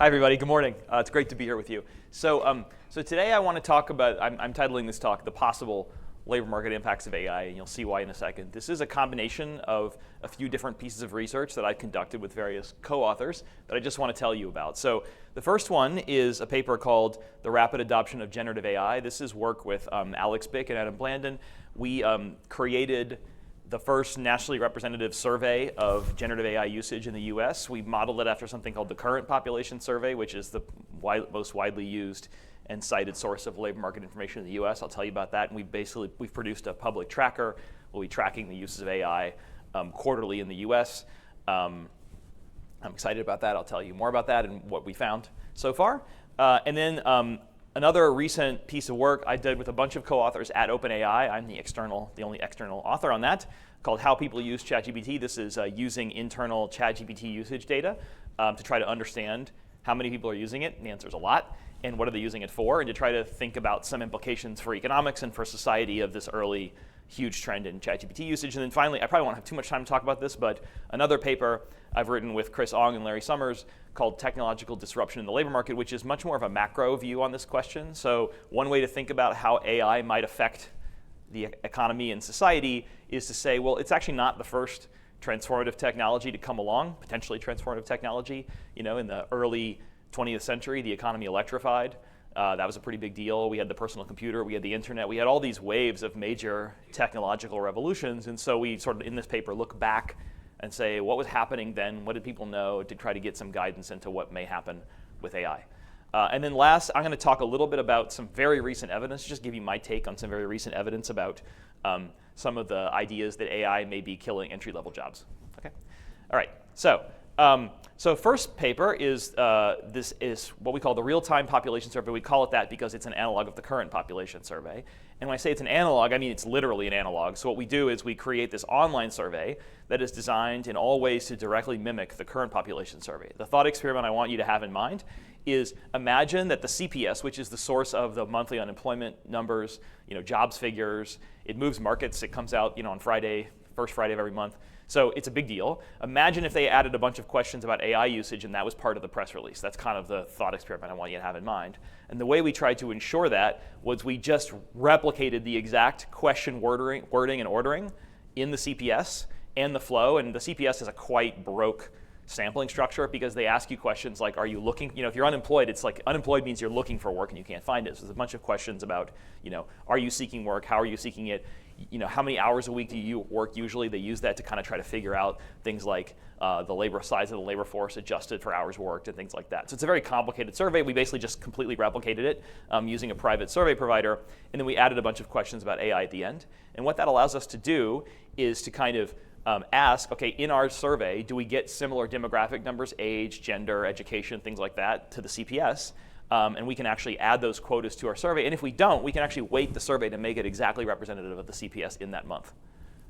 Hi, everybody. Good morning. It's great to be here with you. So today I want to talk about, I'm titling this talk, The Possible Labor Market Impacts of AI, and you'll see why in a second. This is a combination of a few different pieces of research that I've conducted with various co-authors that I just want to tell you about. So the first one is a paper called The Rapid Adoption of Generative AI. This is work with Alex Bick and Adam Blandon. We created the first nationally representative survey of generative AI usage in the US. We modeled it after something called the Current Population Survey, which is the most widely used and cited source of labor market information in the US. I'll tell you about that. And we've produced a public tracker. We'll be tracking the uses of AI quarterly in the US. I'm excited about that. I'll tell you more about that and what we found so far. And then another recent piece of work I did with a bunch of co-authors at OpenAI. I'm the only external author on that, called How People Use ChatGPT. This is using internal ChatGPT usage data to try to understand how many people are using it. And the answer is a lot. And what are they using it for? And to try to think about some implications for economics and for society of this early huge trend in ChatGPT usage. And then finally, I probably won't have too much time to talk about this, but another paper I've written with Chris Ong and Larry Summers called Technological Disruption in the Labor Market, which is much more of a macro view on this question. So one way to think about how AI might affect the economy and society is to say, well, it's actually not the first transformative technology to come along, potentially transformative technology. In the early 20th century, the economy electrified. That was a pretty big deal. We had the personal computer, we had the internet, we had all these waves of major technological revolutions. And so we sort of, in this paper, look back and say, what was happening then? What did people know, to try to get some guidance into what may happen with AI? And then last, I'm going to talk a little bit about some very recent evidence, just give you my take on some very recent evidence about some of the ideas that AI may be killing entry-level jobs. Okay. All right. So first paper is this is what we call the real-time population survey. We call it that because it's an analog of the current population survey. And when I say it's an analog, I mean it's literally an analog. So what we do is we create this online survey that is designed in all ways to directly mimic the current population survey. The thought experiment I want you to have in mind is imagine that the CPS, which is the source of the monthly unemployment numbers, jobs figures, it moves markets. It comes out on Friday, first Friday of every month. So it's a big deal. Imagine if they added a bunch of questions about AI usage and that was part of the press release. That's kind of the thought experiment I want you to have in mind. And the way we tried to ensure that was we just replicated the exact question wording and ordering in the CPS and the flow. And the CPS is a quite baroque sampling structure because they ask you questions like, are you looking, if you're unemployed, it's like unemployed means you're looking for work and you can't find it. So there's a bunch of questions about, are you seeking work? How are you seeking it? How many hours a week do you work usually? They use that to kind of try to figure out things like the labor size of the labor force adjusted for hours worked and things like that. So it's a very complicated survey. We basically just completely replicated it using a private survey provider. And then we added a bunch of questions about AI at the end. And what that allows us to do is to kind of ask, okay, in our survey, do we get similar demographic numbers, age, gender, education, things like that to the CPS? And we can actually add those quotas to our survey. And if we don't, we can actually weight the survey to make it exactly representative of the CPS in that month.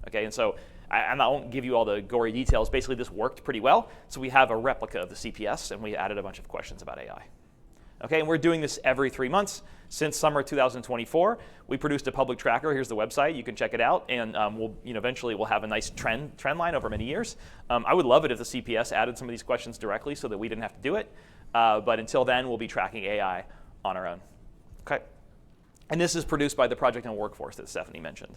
Okay, and so I won't give you all the gory details. Basically, this worked pretty well. So we have a replica of the CPS, and we added a bunch of questions about AI. Okay, and we're doing this every 3 months. Since summer 2024, we produced a public tracker. Here's the website. You can check it out. And eventually we'll have a nice trend line over many years. I would love it if the CPS added some of these questions directly so that we didn't have to do it. But until then, we'll be tracking AI on our own. Okay, and this is produced by the Project on Workforce that Stephanie mentioned.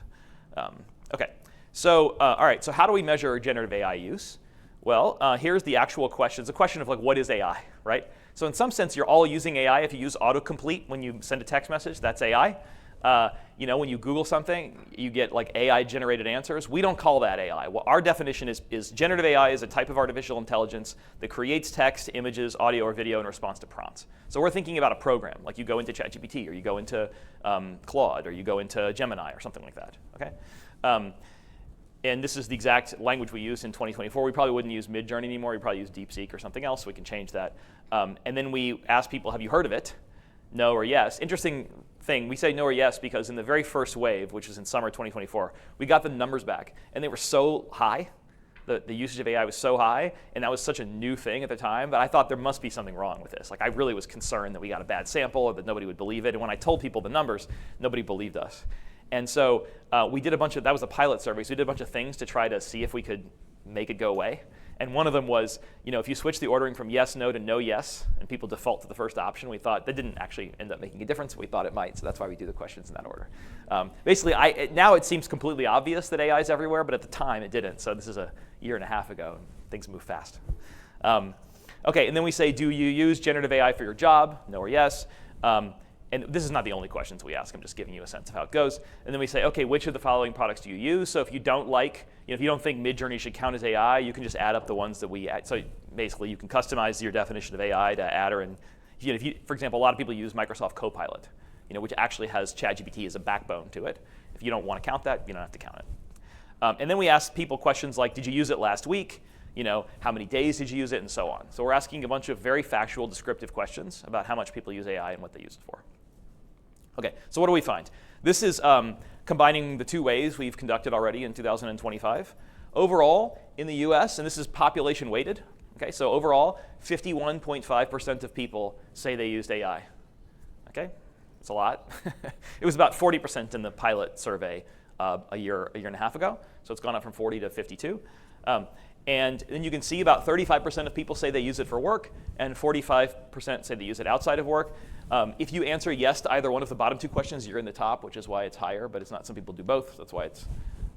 Okay, so all right, so how do we measure generative AI use? Well, here's the actual question. It's a question of what is AI, right? So in some sense, you're all using AI. If you use autocomplete when you send a text message, that's AI. When you Google something, you get AI-generated answers. We don't call that AI. Well, our definition is generative AI is a type of artificial intelligence that creates text, images, audio, or video in response to prompts. So we're thinking about a program, like you go into ChatGPT, or you go into Claude, or you go into Gemini, or something like that. Okay. And this is the exact language we used in 2024. We probably wouldn't use Midjourney anymore. We'd probably use DeepSeek or something else. We can change that. And then we ask people, have you heard of it? No or yes. Interesting thing, we say no or yes because in the very first wave, which was in summer 2024, we got the numbers back. And they were so high. The usage of AI was so high, and that was such a new thing at the time, but I thought there must be something wrong with this. I really was concerned that we got a bad sample or that nobody would believe it. And when I told people the numbers, nobody believed us. And so we did that was a pilot survey, so we did a bunch of things to try to see if we could make it go away. And one of them was, if you switch the ordering from yes, no to no, yes, and people default to the first option, we thought that didn't actually end up making a difference. We thought it might, so that's why we do the questions in that order. Basically, now it seems completely obvious that AI is everywhere, but at the time it didn't. So this is a year and a half ago, and things move fast. Okay, and then we say, do you use generative AI for your job? No or yes. And this is not the only questions we ask. I'm just giving you a sense of how it goes. And then we say, okay, which of the following products do you use? So if you don't if you don't think Midjourney should count as AI, you can just add up the ones that we add. So basically, you can customize your definition of AI to add her in. For example, a lot of people use Microsoft Copilot, which actually has ChatGPT as a backbone to it. If you don't want to count that, you don't have to count it. And then we ask people questions like, did you use it last week? How many days did you use it, and so on. So we're asking a bunch of very factual, descriptive questions about how much people use AI and what they use it for. Okay, so what do we find? This is combining the two ways we've conducted already in 2025. Overall, in the US, and this is population weighted, okay, so overall, 51.5% of people say they used AI. Okay, it's a lot. It was about 40% in the pilot survey a year and a half ago, so it's gone up from 40 to 52. And then you can see about 35% of people say they use it for work, and 45% say they use it outside of work. If you answer yes to either one of the bottom two questions, you're in the top, which is why it's higher, but it's not. Some people do both. That's why it's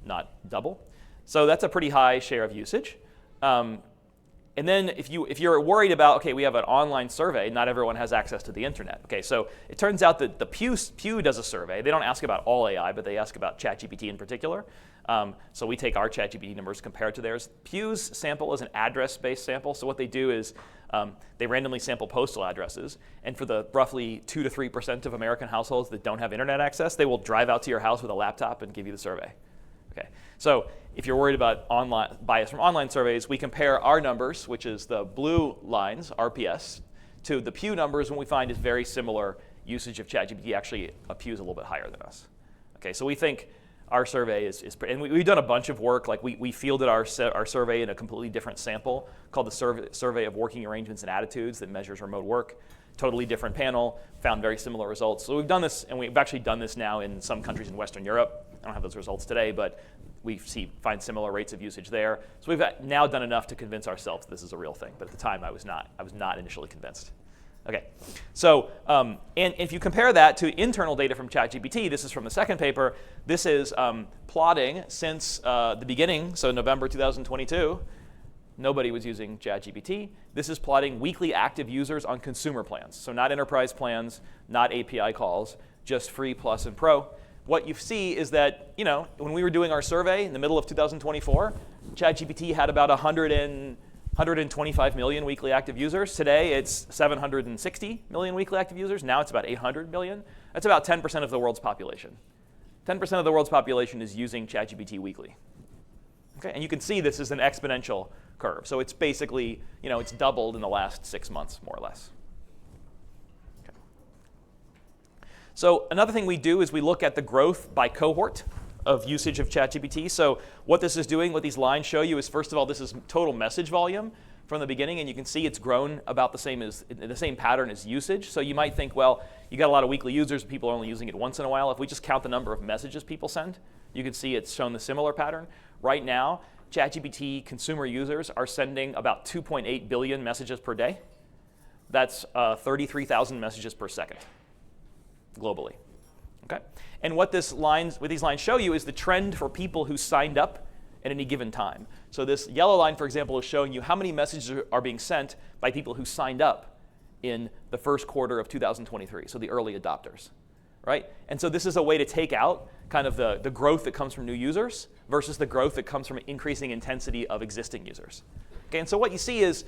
not double. So that's a pretty high share of usage. And then if you're worried about, okay, we have an online survey, not everyone has access to the internet. Okay, so it turns out that the Pew does a survey. They don't ask about all AI, but they ask about ChatGPT in particular. So we take our ChatGPT numbers compared to theirs. Pew's sample is an address-based sample. So what they do is they randomly sample postal addresses. And for the roughly 2 to 3% of American households that don't have internet access, they will drive out to your house with a laptop and give you the survey. Okay. So if you're worried about bias from online surveys, we compare our numbers, which is the blue lines, RPS, to the Pew numbers, and we find is very similar usage of ChatGPT. Actually, Pew's a little bit higher than us. Okay, so we think our survey is and we've done a bunch of work. Like we fielded our survey in a completely different sample called the Survey of Working Arrangements and Attitudes that measures remote work. Totally different panel, found very similar results. So we've done this, and we've actually done this now in some countries in Western Europe. I don't have those results today, but we find similar rates of usage there. So we've now done enough to convince ourselves this is a real thing. But at the time, I was not initially convinced. Okay, so and if you compare that to internal data from ChatGPT, this is from the second paper. This is plotting since the beginning, so November 2022. Nobody was using ChatGPT. This is plotting weekly active users on consumer plans. So not enterprise plans, not API calls, just free, plus, and pro. What you see is that, when we were doing our survey in the middle of 2024, ChatGPT had about 125 million weekly active users. Today, it's 760 million weekly active users. Now it's about 800 million. That's about 10% of the world's population. 10% of the world's population is using ChatGPT weekly. Okay, and you can see this is an exponential curve. So it's basically, it's doubled in the last 6 months, more or less. Okay. So another thing we do is we look at the growth by cohort of usage of ChatGPT. So what this is doing, what these lines show you is, first of all, this is total message volume from the beginning, and you can see it's grown about the same pattern as usage. So you might think, well, you got a lot of weekly users, people are only using it once in a while. If we just count the number of messages people send, you can see it's shown the similar pattern. Right now, ChatGPT consumer users are sending about 2.8 billion messages per day. That's 33,000 messages per second globally. Okay? And what these lines show you is the trend for people who signed up at any given time. So this yellow line, for example, is showing you how many messages are being sent by people who signed up in the first quarter of 2023, so the early adopters. Right? And so this is a way to take out kind of the growth that comes from new users versus the growth that comes from increasing intensity of existing users. Okay, and so what you see is,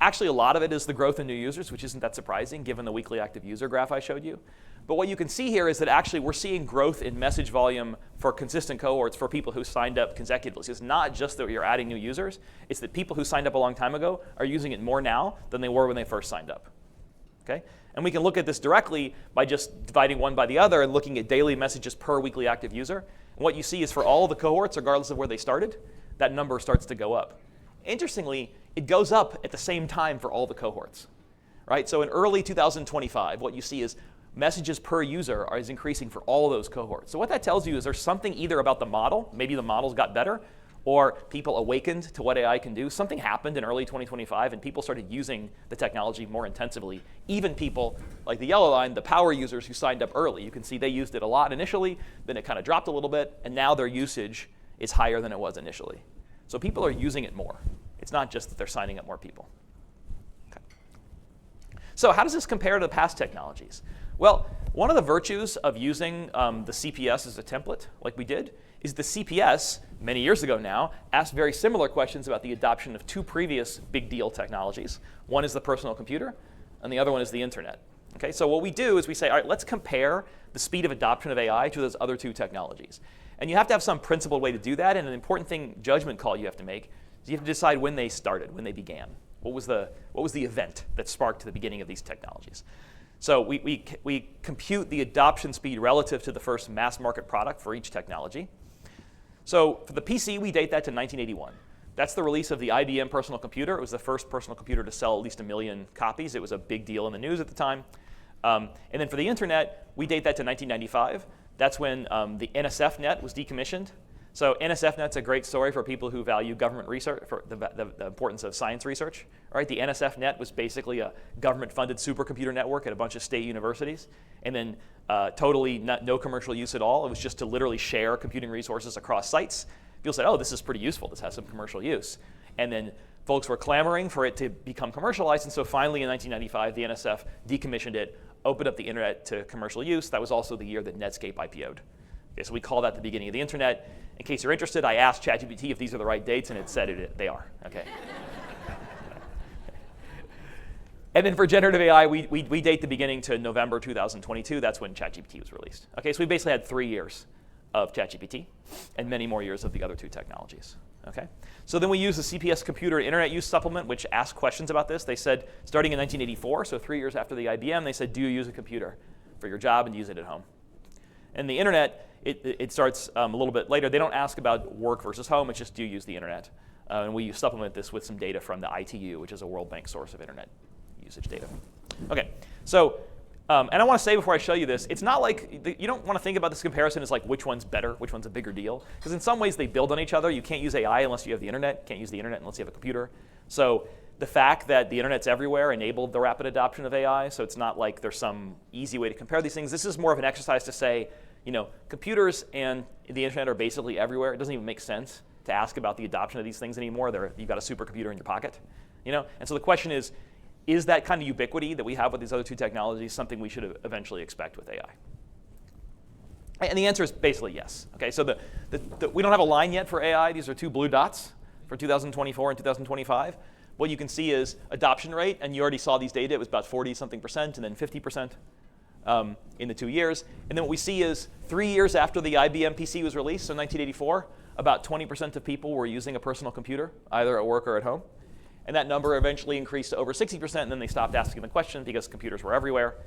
actually a lot of it is the growth in new users, which isn't that surprising given the weekly active user graph I showed you. But what you can see here is that actually we're seeing growth in message volume for consistent cohorts for people who signed up consecutively. So it's not just that you're adding new users, it's that people who signed up a long time ago are using it more now than they were when they first signed up. Okay? And we can look at this directly by just dividing one by the other and looking at daily messages per weekly active user. And what you see is for all the cohorts, regardless of where they started, that number starts to go up. Interestingly, it goes up at the same time for all the cohorts. Right? So in early 2025, what you see is messages per user is increasing for all of those cohorts. So what that tells you is there's something either about the model, maybe the models got better, or people awakened to what AI can do. Something happened in early 2025, and people started using the technology more intensively. Even people like the yellow line, the power users who signed up early. You can see they used it a lot initially, then it kind of dropped a little bit, and now their usage is higher than it was initially. So people are using it more. It's not just that they're signing up more people. Okay. So how does this compare to the past technologies? Well, one of the virtues of using the CPS as a template, like we did, is the CPS, many years ago now, asked very similar questions about the adoption of two previous big deal technologies. One is the personal computer, and the other one is the internet. Okay, so what we do is we say, all right, let's compare the speed of adoption of AI to those other two technologies. And you have to have some principled way to do that, and an important thing, judgment call you have to make, is you have to decide when they started, when they began. What was the event that sparked the beginning of these technologies? So we compute the adoption speed relative to the first mass market product for each technology. So for the PC, we date that to 1981. That's the release of the IBM personal computer. It was the first personal computer to sell at least 1 million copies. It was a big deal in the news at the time. And then for the internet, we date that to 1995. That's when the NSFNet was decommissioned. So NSFNet's a great story for people who value government research, for the importance of science research. All right, the NSFNet was basically a government-funded supercomputer network at a bunch of state universities, and then totally no commercial use at all. It was just to literally share computing resources across sites. People said, oh, this is pretty useful. This has some commercial use. And then folks were clamoring for it to become commercialized, and so finally in 1995, the NSF decommissioned it, opened up the internet to commercial use. That was also the year that Netscape IPO'd. Okay, so we call that the beginning of the internet. In case you're interested, I asked ChatGPT if these are the right dates, and it said they are. Okay. And then for generative AI, we date the beginning to November 2022. That's when ChatGPT was released. Okay, so we basically had 3 years of ChatGPT and many more years of the other two technologies. Okay, so then we use the CPS Computer Internet Use Supplement, which asked questions about this. They said, starting in 1984, so 3 years after the IBM, they said, do you use a computer for your job and use it at home? And the internet, it starts a little bit later. They don't ask about work versus home. It's just, do you use the internet? And we supplement this with some data from the ITU, which is a World Bank source of internet usage data. Okay, so, and I want to say before I show you this, it's not like, you don't want to think about this comparison as like which one's better, which one's a bigger deal. Because in some ways they build on each other. You can't use AI unless you have the internet. Can't use the internet unless you have a computer. So the fact that the internet's everywhere enabled the rapid adoption of AI. So it's not like there's some easy way to compare these things. This is more of an exercise to say, you know, computers and the internet are basically everywhere. It doesn't even make sense to ask about the adoption of these things anymore. You've got a supercomputer in your pocket, you know? And so the question is that kind of ubiquity that we have with these other two technologies something we should eventually expect with AI? And the answer is basically yes. Okay, so we don't have a line yet for AI. These are two blue dots for 2024 and 2025. What you can see is adoption rate, and you already saw these data. It was about 40-something% and then 50%. In the 2 years. And then what we see is 3 years after the IBM PC was released, so 1984, about 20% of people were using a personal computer, either at work or at home. And that number eventually increased to over 60%, and then they stopped asking the question because computers were everywhere.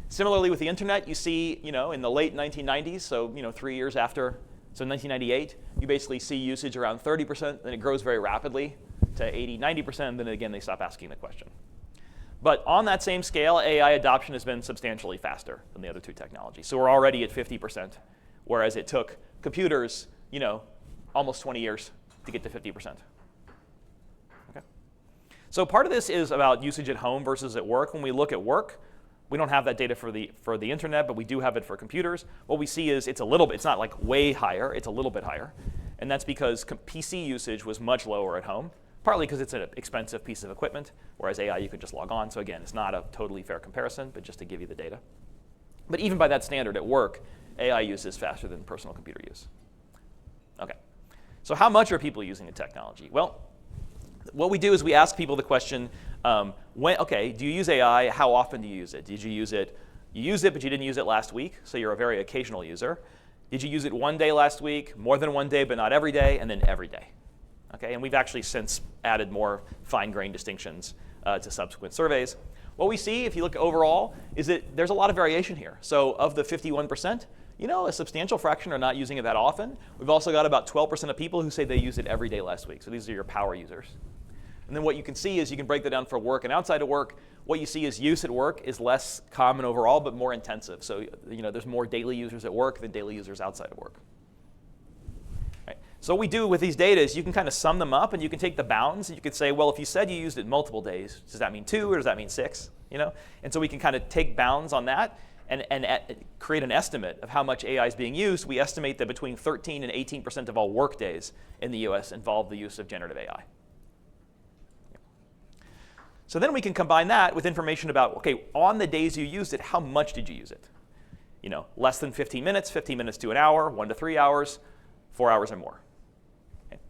Similarly with the internet, you see, you know, in the late 1990s, so 3 years after, so 1998, you basically see usage around 30%, then it grows very rapidly to 80, 90%, and then again they stop asking the question. But on that same scale, AI adoption has been substantially faster than the other two technologies. So we're already at 50%, whereas it took computers, almost 20 years to get to 50%. Okay. So part of this is about usage at home versus at work. When we look at work, we don't have that data for the internet, but we do have it for computers. What we see is it's not like way higher, it's a little bit higher. And that's because PC usage was much lower at home. Partly because it's an expensive piece of equipment, whereas AI, you could just log on. So again, it's not a totally fair comparison, but just to give you the data. But even by that standard at work, AI use is faster than personal computer use. Okay, so how much are people using the technology? Well, what we do is we ask people the question, do you use AI? How often do you use it? Did you use it? You used it, but you didn't use it last week, so you're a very occasional user. Did you use it one day last week, more than one day, but not every day, and then every day? Okay, and we've actually since added more fine-grained distinctions to subsequent surveys. What we see, if you look overall, is that there's a lot of variation here. So of the 51%, a substantial fraction are not using it that often. We've also got about 12% of people who say they use it every day last week. So these are your power users. And then what you can see is you can break that down for work and outside of work. What you see is use at work is less common overall, but more intensive. So there's more daily users at work than daily users outside of work. So what we do with these data is you can kind of sum them up, and you can take the bounds, and you could say, well, if you said you used it multiple days, does that mean 2 or does that mean 6? And so we can kind of take bounds on that and create an estimate of how much AI is being used. We estimate that between 13 and 18% of all work days in the US involve the use of generative AI. So then we can combine that with information about, okay, on the days you used it, how much did you use it? Less than 15 minutes to an hour, 1 to 3 hours, 4 hours or more. Okay.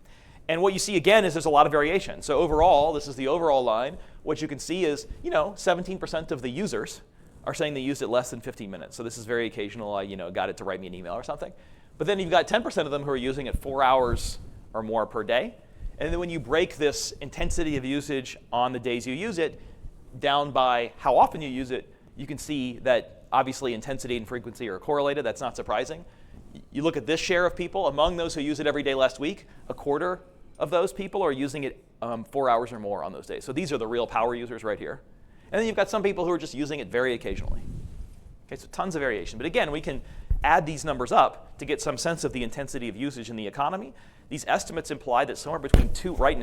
And what you see again is there's a lot of variation. So overall, this is the overall line. What you can see is, 17% of the users are saying they used it less than 15 minutes. So this is very occasional. I, got it to write me an email or something. But then you've got 10% of them who are using it 4 hours or more per day. And then when you break this intensity of usage on the days you use it down by how often you use it, you can see that obviously intensity and frequency are correlated. That's not surprising. You look at this share of people. Among those who use it every day last week, a quarter of those people are using it 4 hours or more on those days. So these are the real power users right here. And then you've got some people who are just using it very occasionally. Okay, so tons of variation. But again, we can add these numbers up to get some sense of the intensity of usage in the economy. These estimates imply that somewhere between 2 and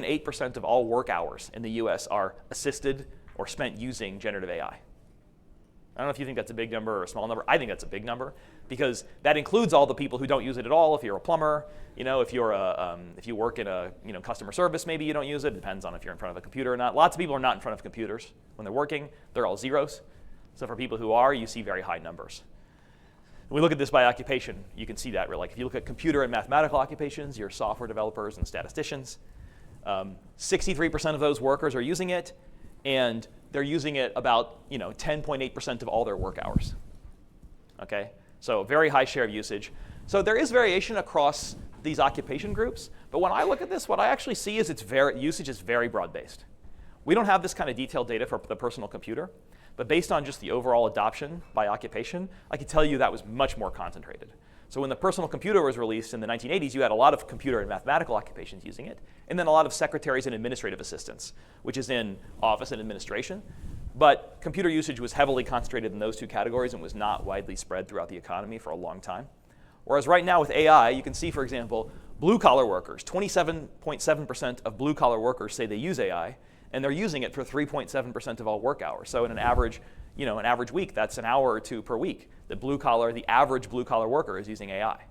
8% of all work hours in the US are assisted or spent using generative AI. I don't know if you think that's a big number or a small number. I think that's a big number because that includes all the people who don't use it at all. If you're a plumber, if you work in a customer service, maybe you don't use it. It depends on if you're in front of a computer or not. Lots of people are not in front of computers when they're working. They're all zeros. So for people who are, you see very high numbers. When we look at this by occupation, you can see that. Like if you look at computer and mathematical occupations, your software developers and statisticians, 63% of those workers are using it, and they're using it about 10.8% of all their work hours. Okay, so very high share of usage. So there is variation across these occupation groups, but when I look at this, what I actually see is usage is very broad-based. We don't have this kind of detailed data for the personal computer, but based on just the overall adoption by occupation, I can tell you that was much more concentrated. So when the personal computer was released in the 1980s, you had a lot of computer and mathematical occupations using it, and then a lot of secretaries and administrative assistants, which is in office and administration. But computer usage was heavily concentrated in those two categories and was not widely spread throughout the economy for a long time. Whereas right now with AI, you can see, for example, blue-collar workers, 27.7% of blue-collar workers say they use AI, and they're using it for 3.7% of all work hours. So in an average week, that's an hour or two per week. The average blue-collar worker is using AI.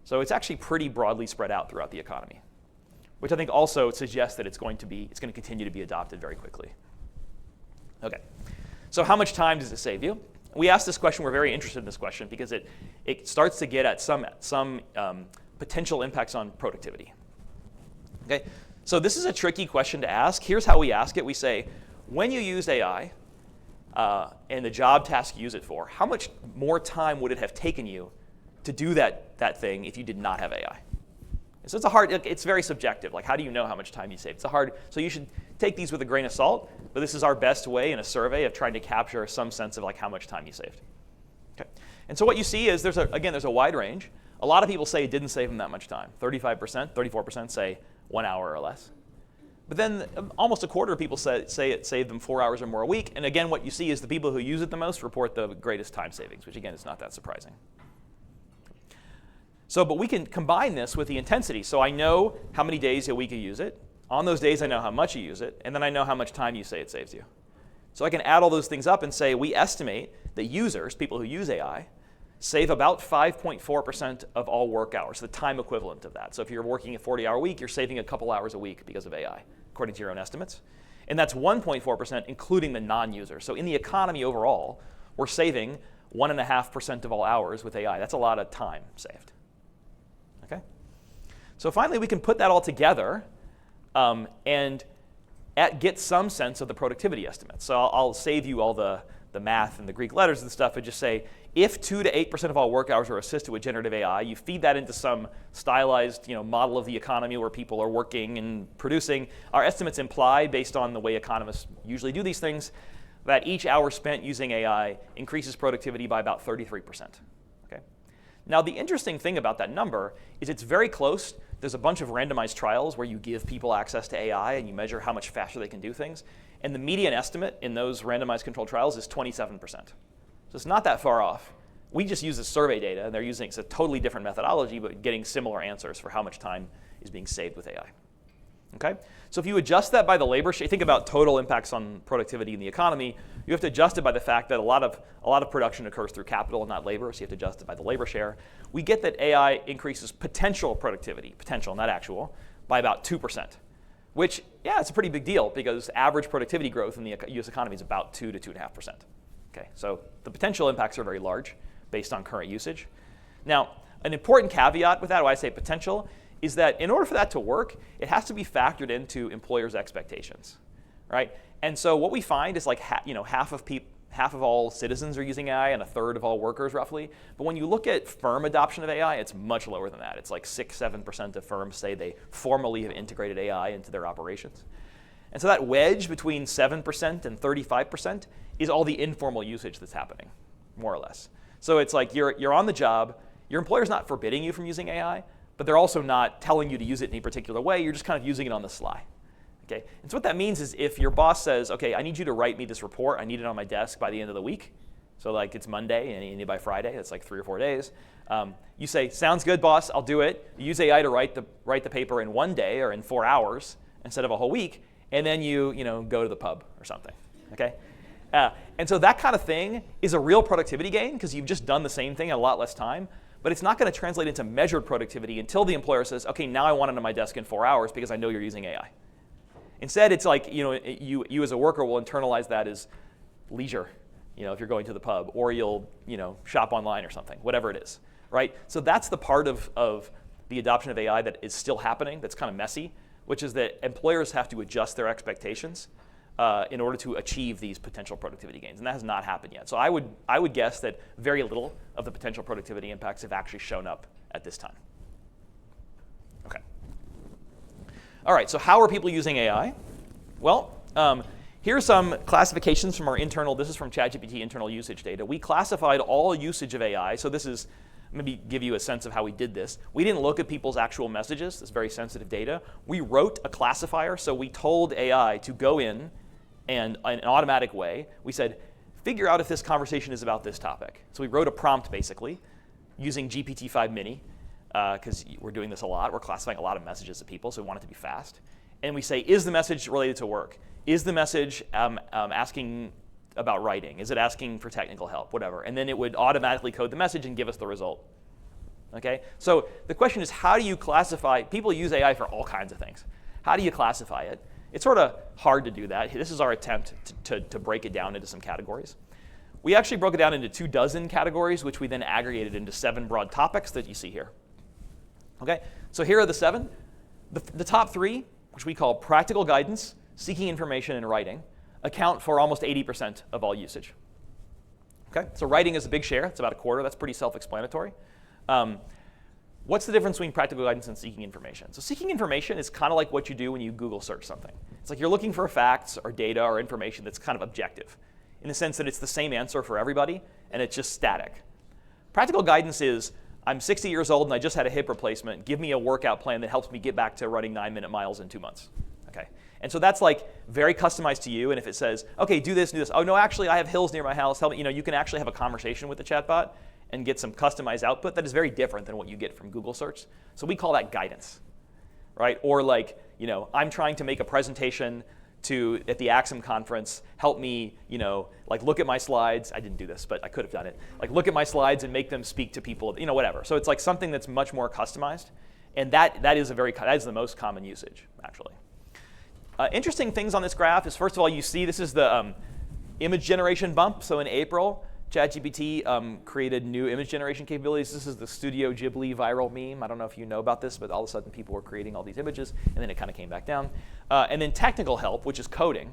So it's actually pretty broadly spread out throughout the economy, which I think also suggests that it's going to continue to be adopted very quickly. Okay, so how much time does it save you? We asked this question. We're very interested in this question because it starts to get at some potential impacts on productivity. Okay, so this is a tricky question to ask. Here's how we ask it. We say, when you use AI, and the job task you use it for, how much more time would it have taken you to do that thing if you did not have AI? So it's very subjective. Like, how do you know how much time you saved? So you should take these with a grain of salt, but this is our best way in a survey of trying to capture some sense of how much time you saved. Okay. And so what you see is there's a wide range. A lot of people say it didn't save them that much time. 35%, 34% say 1 hour or less. But then almost a quarter of people say it saved them 4 hours or more a week. And again, what you see is the people who use it the most report the greatest time savings, which again is not that surprising. But we can combine this with the intensity. So I know how many days a week you use it. On those days, I know how much you use it. And then I know how much time you say it saves you. So I can add all those things up and say we estimate that users, people who use AI, save about 5.4% of all work hours, the time equivalent of that. So if you're working a 40-hour week, you're saving a couple hours a week because of AI, according to your own estimates. And that's 1.4% including the non-users. So in the economy overall, we're saving 1.5% of all hours with AI. That's a lot of time saved. Okay? So finally, we can put that all together and get some sense of the productivity estimates. So I'll save you all the math and the Greek letters and stuff and just say, if 2 to 8% of all work hours are assisted with generative AI, you feed that into some stylized model of the economy where people are working and producing. Our estimates imply, based on the way economists usually do these things, that each hour spent using AI increases productivity by about 33%. Okay? Now, the interesting thing about that number is it's very close. There's a bunch of randomized trials where you give people access to AI and you measure how much faster they can do things. And the median estimate in those randomized controlled trials is 27%. So it's not that far off We just use the survey data, and they're using it's a totally different methodology, but getting similar answers for how much time is being saved with AI. Okay? So if you adjust that by the labor share, think about total impacts on productivity in the economy, you have to adjust it by the fact that a lot of production occurs through capital and not labor, so you have to adjust it by the labor share. We get that AI increases potential productivity, potential, not actual, by about 2%, which, yeah, it's a pretty big deal because average productivity growth in the US economy is about 2 to 2.5%. Okay, so the potential impacts are very large based on current usage. Now, an important caveat with that, when I say potential, is that in order for that to work, it has to be factored into employers' expectations, right? And so what we find is like half of all citizens are using AI and a third of all workers roughly. But when you look at firm adoption of AI, it's much lower than that. It's like 6-7% of firms say they formally have integrated AI into their operations. And so that wedge between 7% and 35% is all the informal usage that's happening, more or less. So it's like you're on the job, your employer's not forbidding you from using AI, but they're also not telling you to use it in any particular way. You're just kind of using it on the sly. Okay? And so what that means is if your boss says, okay, I need you to write me this report. I need it on my desk by the end of the week. So like it's Monday and you need it by Friday. That's like 3 or 4 days. You say, sounds good, boss. I'll do it. You use AI to write the paper in 1 day or in 4 hours instead of a whole week. And then you go to the pub or something. Okay? And so that kind of thing is a real productivity gain because you've just done the same thing in a lot less time. But it's not going to translate into measured productivity until the employer says, okay, now I want it on my desk in 4 hours because I know you're using AI. Instead, it's like you as a worker will internalize that as leisure, if you're going to the pub, or you'll shop online or something, whatever it is, right? So that's the part of the adoption of AI that is still happening, that's kind of messy, which is that employers have to adjust their expectations in order to achieve these potential productivity gains, and that has not happened yet. So I would guess that very little of the potential productivity impacts have actually shown up at this time. Okay. All right, so how are people using AI? Well, here are some classifications from our internal, this is from ChatGPT internal usage data. We classified all usage of AI, so this is, maybe give you a sense of how we did this. We didn't look at people's actual messages, this very sensitive data. We wrote a classifier, so we told AI to go in and in an automatic way, we said, figure out if this conversation is about this topic. So we wrote a prompt, basically, using GPT-5 Mini, because we're doing this a lot. We're classifying a lot of messages to people, so we want it to be fast. And we say, is the message related to work? Is the message asking about writing? Is it asking for technical help? Whatever. And then it would automatically code the message and give us the result. Okay? So the question is, how do you classify? People use AI for all kinds of things. How do you classify it? It's sort of hard to do that. This is our attempt to break it down into some categories. We actually broke it down into 24 categories, which we then aggregated into 7 broad topics that you see here. Okay, so here are the 7. The top 3, which we call practical guidance, seeking information, and writing, account for almost 80% of all usage. Okay, so writing is a big share. It's about a quarter. That's pretty self-explanatory. What's the difference between practical guidance and seeking information? So seeking information is kind of like what you do when you Google search something. It's like you're looking for facts or data or information that's kind of objective, in the sense that it's the same answer for everybody, and it's just static. Practical guidance is, I'm 60 years old and I just had a hip replacement. Give me a workout plan that helps me get back to running 9-minute miles in 2 months. Okay. And so that's like very customized to you. And if it says, okay, do this, do this. Oh, no, actually, I have hills near my house. Help me. You can actually have a conversation with the chatbot and get some customized output that is very different than what you get from Google search. So we call that guidance, right? Or like, I'm trying to make a presentation at the Axim conference, help me, like look at my slides. I didn't do this, but I could have done it. Like look at my slides and make them speak to people, whatever. So it's like something that's much more customized. And that is the most common usage, actually. Interesting things on this graph is, first of all, you see this is the image generation bump. So in April, ChatGPT created new image generation capabilities. This is the Studio Ghibli viral meme. I don't know if you know about this, but all of a sudden people were creating all these images, and then it kind of came back down. And then technical help, which is coding,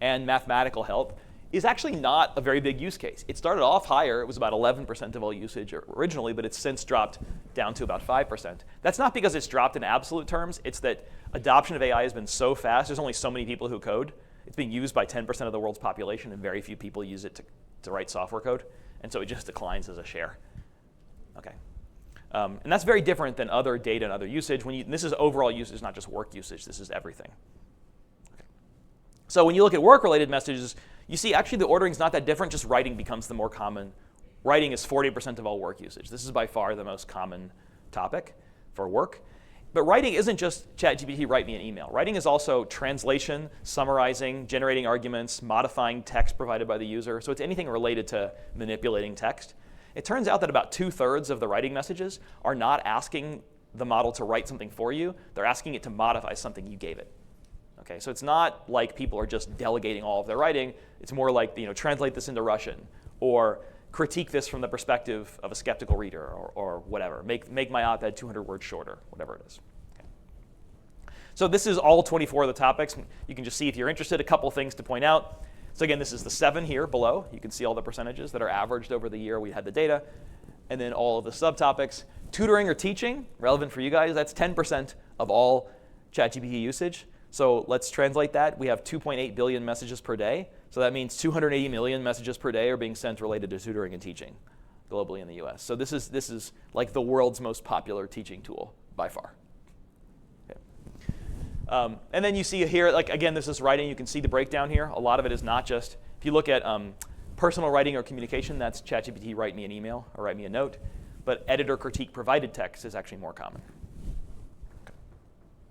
and mathematical help, is actually not a very big use case. It started off higher. It was about 11% of all usage originally, but it's since dropped down to about 5%. That's not because it's dropped in absolute terms. It's that adoption of AI has been so fast. There's only so many people who code. It's being used by 10% of the world's population, and very few people use it to write software code. And so it just declines as a share. Okay. And that's very different than other data and other usage. This is overall usage, not just work usage. This is everything. Okay. So when you look at work-related messages, you see actually the ordering is not that different. Just writing becomes the more common writing is 40% of all work usage. This is by far the most common topic for work. But writing isn't just ChatGPT, write me an email. Writing is also translation, summarizing, generating arguments, modifying text provided by the user. So it's anything related to manipulating text. It turns out that about 2/3 of the writing messages are not asking the model to write something for you. They're asking it to modify something you gave it. Okay, so it's not like people are just delegating all of their writing. It's more like, translate this into Russian, or critique this from the perspective of a skeptical reader, or whatever. Make my op-ed 200 words shorter, whatever it is. Okay. So this is all 24 of the topics. You can just see if you're interested, a couple things to point out. So again, this is the 7 here below. You can see all the percentages that are averaged over the year we had the data. And then all of the subtopics. Tutoring or teaching, relevant for you guys, that's 10% of all ChatGPT usage. So let's translate that. We have 2.8 billion messages per day. So that means 280 million messages per day are being sent related to tutoring and teaching globally in the US. So this is like the world's most popular teaching tool by far. Okay. And then you see here, like again, this is writing. You can see the breakdown here. A lot of it is not just, if you look at personal writing or communication, that's ChatGPT, write me an email or write me a note. But editor critique provided text is actually more common.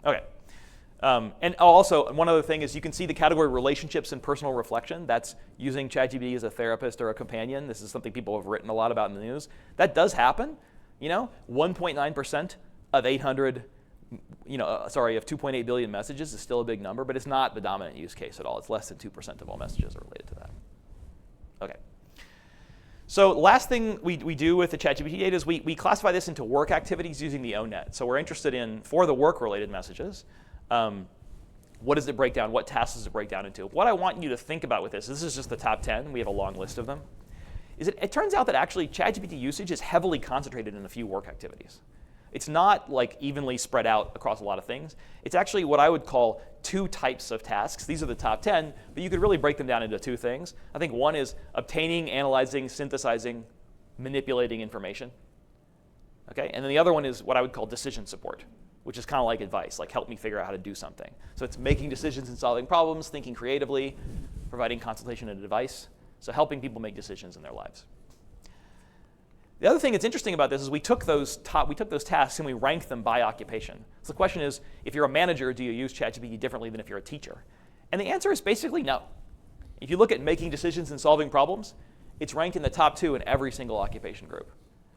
Okay. And also, one other thing is you can see the category relationships and personal reflection. That's using ChatGPT as a therapist or a companion. This is something people have written a lot about in the news. That does happen. 1.9% of 2.8 billion messages is still a big number, but it's not the dominant use case at all. It's less than 2% of all messages are related to that. Okay. So last thing we do with the ChatGPT data is we classify this into work activities using the ONet. So we're interested in, for the work-related messages, what does it break down? What tasks does it break down into? What I want you to think about with this is just the top 10. We have a long list of them. It turns out that actually ChatGPT usage is heavily concentrated in a few work activities. It's not like evenly spread out across a lot of things. It's actually what I would call 2 types of tasks. These are the top 10, but you could really break them down into 2 things. I think one is obtaining, analyzing, synthesizing, manipulating information. Okay? And then the other one is what I would call decision support, which is kind of like advice, like help me figure out how to do something. So it's making decisions and solving problems, thinking creatively, providing consultation and advice. So helping people make decisions in their lives. The other thing that's interesting about this is we took those tasks and we ranked them by occupation. So the question is, if you're a manager, do you use ChatGPT differently than if you're a teacher? And the answer is basically no. If you look at making decisions and solving problems, it's ranked in the top 2 in every single occupation group.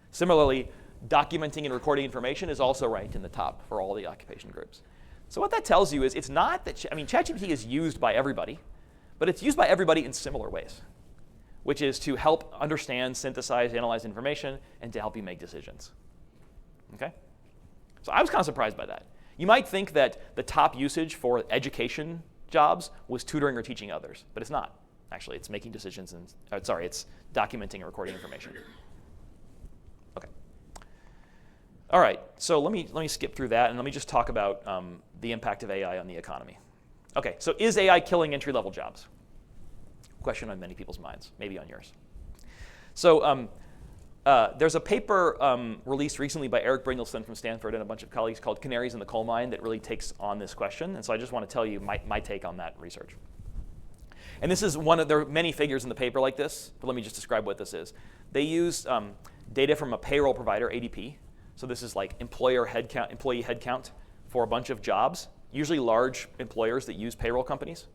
Similarly, documenting and recording information is also ranked in the top for all the occupation groups. So what that tells you is it's not that, ChatGPT is used by everybody, but it's used by everybody in similar ways, which is to help understand, synthesize, analyze information, and to help you make decisions. Okay? So I was kind of surprised by that. You might think that the top usage for education jobs was tutoring or teaching others, but it's not. Actually, it's making decisions and, it's documenting and recording information. Okay. All right, so let me skip through that and let me just talk about the impact of AI on the economy. Okay, so is AI killing entry-level jobs? Question on many people's minds, maybe on yours. So there's a paper released recently by Eric Brynjolfsson from Stanford and a bunch of colleagues called Canaries in the Coal Mine that really takes on this question. And so I just want to tell you my take on that research. And this is there are many figures in the paper like this, but let me just describe what this is. They use data from a payroll provider, ADP. So this is like employee headcount for a bunch of jobs, usually large employers that use payroll companies.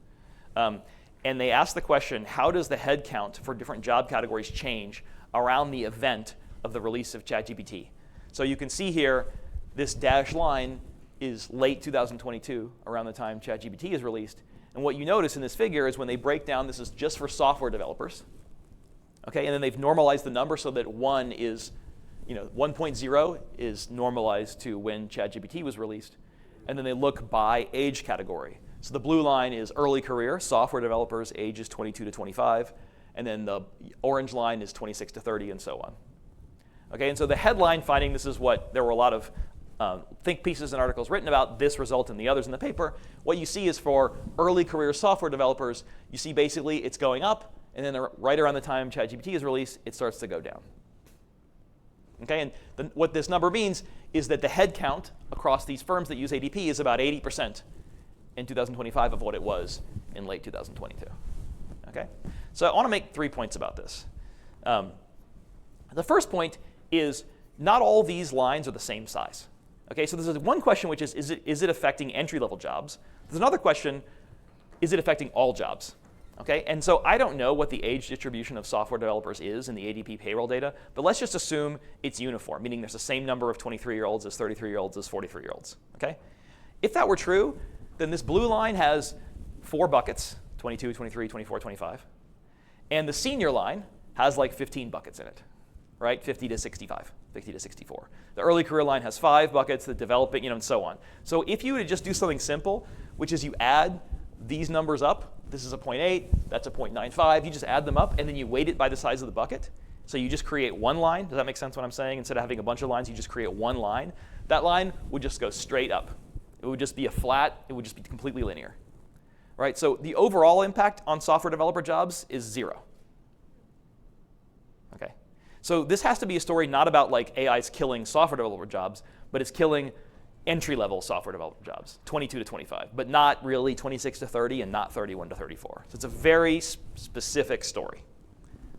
And they ask the question, how does the headcount for different job categories change around the event of the release of ChatGPT? So you can see here, this dashed line is late 2022, around the time ChatGPT is released. And what you notice in this figure is when they break down, this is just for software developers. Okay, and then they've normalized the number so that 1 is, 1.0 is normalized to when ChatGPT was released. And then they look by age category. So the blue line is early career, software developers, ages 22 to 25. And then the orange line is 26 to 30, and so on. Okay, and so the headline finding, this is what there were a lot of think pieces and articles written about this result and the others in the paper. What you see is for early career software developers, you see basically it's going up, and then right around the time ChatGPT is released, it starts to go down. Okay, and what this number means is that the headcount across these firms that use ADP is about 80% in 2025 of what it was in late 2022. Okay, so I want to make 3 points about this. The first point is not all these lines are the same size. Okay, so there's one question, which is it affecting entry-level jobs? There's another question, is it affecting all jobs? Okay, and so I don't know what the age distribution of software developers is in the ADP payroll data, but let's just assume it's uniform, meaning there's the same number of 23-year-olds as 33-year-olds as 43-year-olds. Okay, if that were true, then this blue line has 4 buckets, 22, 23, 24, 25, and the senior line has like 15 buckets in it, right? 50 to 65, 50 to 64. The early career line has 5 buckets, the developing, and so on. So if you were to just do something simple, which is you add these numbers up, this is a 0.8, that's a 0.95, you just add them up, and then you weight it by the size of the bucket. So you just create one line. Does that make sense what I'm saying? Instead of having a bunch of lines, you just create one line. That line would just go straight up. It would just be a flat, it would just be completely linear. Right? So the overall impact on software developer jobs is 0. Okay. So this has to be a story not about like AI's killing software developer jobs, but it's killing entry-level software developer jobs, 22 to 25, but not really 26 to 30 and not 31 to 34. So it's a very specific story.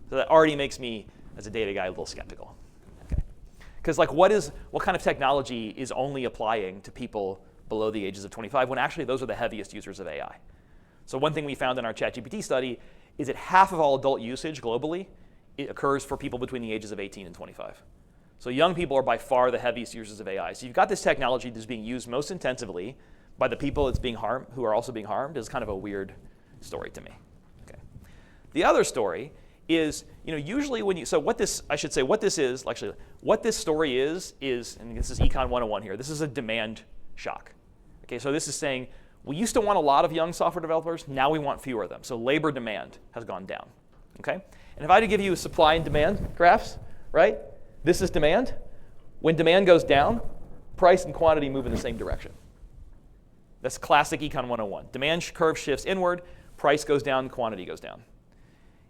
So that already makes me, as a data guy, a little skeptical. Okay. Because like what kind of technology is only applying to people below the ages of 25 when actually those are the heaviest users of AI? So one thing we found in our ChatGPT study is that half of all adult usage globally it occurs for people between the ages of 18 and 25. So young people are by far the heaviest users of AI. So you've got this technology that's being used most intensively by the people that's being harmed, who are also being harmed, is kind of a weird story to me. Okay. The other story is, usually when what this story is, and this is Econ 101 here, this is a demand shock. Okay, so this is saying, we used to want a lot of young software developers, now we want fewer of them. So labor demand has gone down. Okay? And if I had to give you supply and demand graphs, right? This is demand. When demand goes down, price and quantity move in the same direction. That's classic Econ 101. Demand curve shifts inward, price goes down, quantity goes down.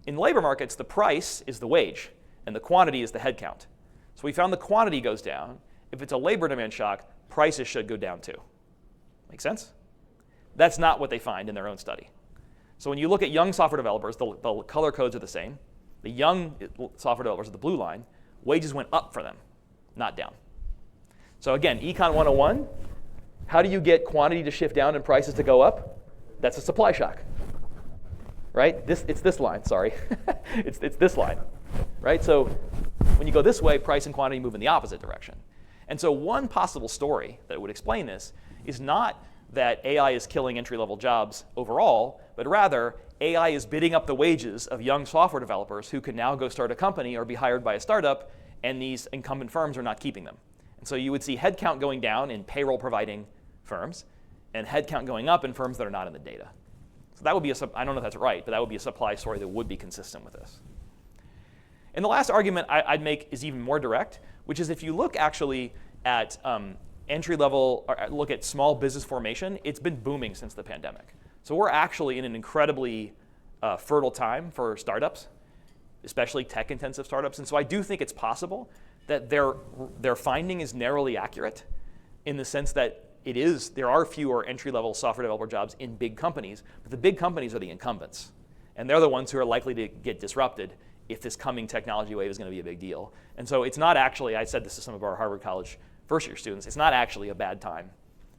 In labor markets, the price is the wage, and the quantity is the head count. So we found the quantity goes down. If it's a labor demand shock, prices should go down too. Make sense? That's not what they find in their own study. So when you look at young software developers, the color codes are the same. The young software developers are the blue line. Wages went up for them, not down. So again, Econ 101, how do you get quantity to shift down and prices to go up? That's a supply shock, right? It's this line, sorry. it's this line, right? So when you go this way, price and quantity move in the opposite direction. And so one possible story that would explain this is not that AI is killing entry-level jobs overall, but rather AI is bidding up the wages of young software developers who can now go start a company or be hired by a startup, and these incumbent firms are not keeping them. And so you would see headcount going down in payroll-providing firms and headcount going up in firms that are not in the data. So that would be I don't know if that's right, but that would be a supply story that would be consistent with this. And the last argument I'd make is even more direct, which is if you look actually at entry-level, or look at small business formation, it's been booming since the pandemic. So we're actually in an incredibly fertile time for startups, especially tech-intensive startups. And so I do think it's possible that their finding is narrowly accurate in the sense that there are fewer entry-level software developer jobs in big companies, but the big companies are the incumbents. And they're the ones who are likely to get disrupted if this coming technology wave is going to be a big deal. And so it's not actually, I said this to some of our Harvard College first-year students, it's not actually a bad time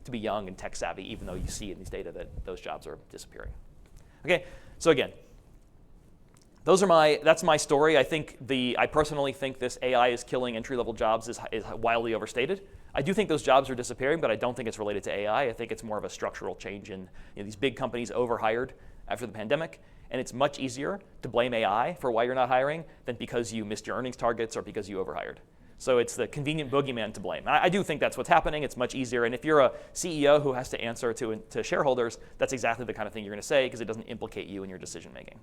to be young and tech-savvy, even though you see in these data that those jobs are disappearing. Okay, so again, that's my story. I personally think this AI is killing entry-level jobs is wildly overstated. I do think those jobs are disappearing, but I don't think it's related to AI. I think it's more of a structural change in these big companies overhired after the pandemic, and it's much easier to blame AI for why you're not hiring than because you missed your earnings targets or because you overhired. So it's the convenient boogeyman to blame. I do think that's what's happening. It's much easier. And if you're a CEO who has to answer to shareholders, that's exactly the kind of thing you're going to say because it doesn't implicate you in your decision making.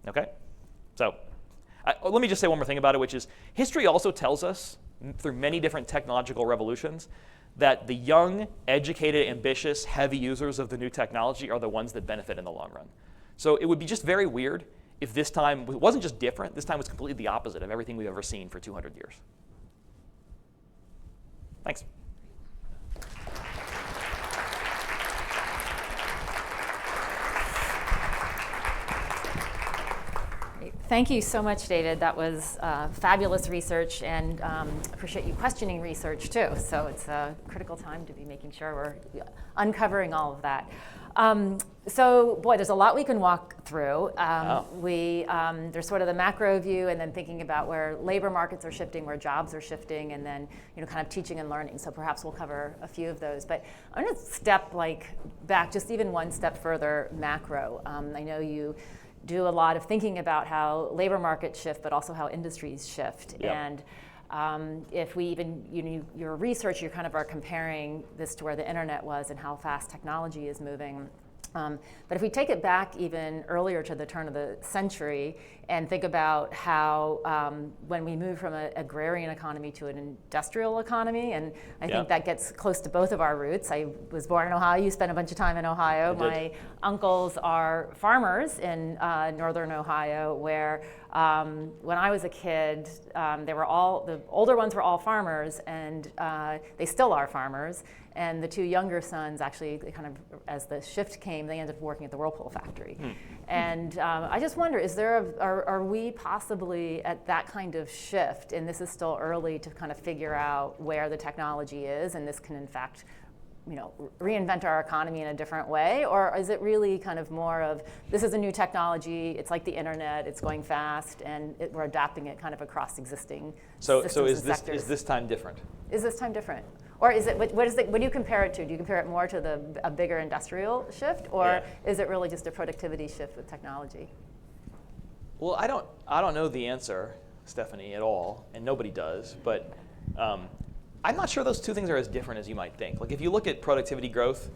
Okay? So let me just say one more thing about it, which is history also tells us through many different technological revolutions that the young, educated, ambitious, heavy users of the new technology are the ones that benefit in the long run. So it would be just very weird if this time it wasn't just different, this time was completely the opposite of everything we've ever seen for 200 years. Thanks. Great. Thank you so much, David. That was fabulous research, and appreciate you questioning research too. So it's a critical time to be making sure we're uncovering all of that. So boy, there's a lot we can walk through. There's sort of the macro view, and then thinking about where labor markets are shifting, where jobs are shifting, and then kind of teaching and learning. So perhaps we'll cover a few of those. But I'm going to step back just even one step further macro. I know you do a lot of thinking about how labor markets shift, but also how industries shift. Yep. And if we even, your research, you kind of are comparing this to where the internet was and how fast technology is moving. But if we take it back even earlier to the turn of the century and think about how when we moved from an agrarian economy to an industrial economy, and I think that gets close to both of our roots. I was born in Ohio, you spent a bunch of time in Ohio. My uncles are farmers in northern Ohio, where when I was a kid, the older ones were all farmers, and they still are farmers. And the two younger sons actually, they as the shift came, they ended up working at the Whirlpool factory. And I just wonder, are we possibly at that kind of shift, and this is still early to kind of figure out where the technology is, and this can in fact reinvent our economy in a different way? Or is it really kind of more of, this is a new technology, it's like the internet, it's going fast, and we're adapting it kind of across existing systems and sectors? Is this time different? Is this time different? Or is it, what do you compare it to? Do you compare it more to a bigger industrial shift, or is it really just a productivity shift with technology? Well, I don't know the answer, Stephanie, at all, and nobody does, but I'm not sure those two things are as different as you might think. Like if you look at productivity growth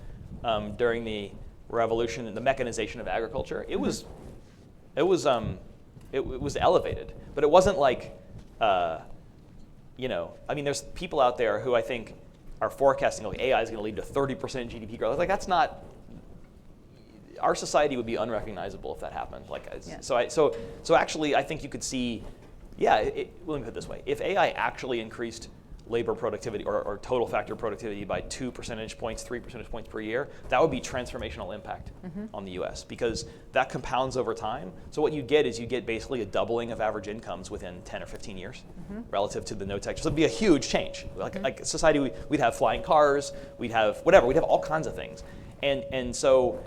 during the revolution and the mechanization of agriculture, it was elevated, but it wasn't like there's people out there who I think are forecasting like AI is going to lead to 30% GDP growth. Like that's not. Our society would be unrecognizable if that happened. So actually, I think you could see. Let me put it this way: if AI actually increased labor productivity or total factor productivity by 2 percentage points, 3 percentage points per year, that would be transformational impact on the US, because that compounds over time. So what you get is basically a doubling of average incomes within 10 or 15 years relative to the no tech. So it'd be a huge change. Like society, we'd have flying cars, we'd have whatever, we'd have all kinds of things. And so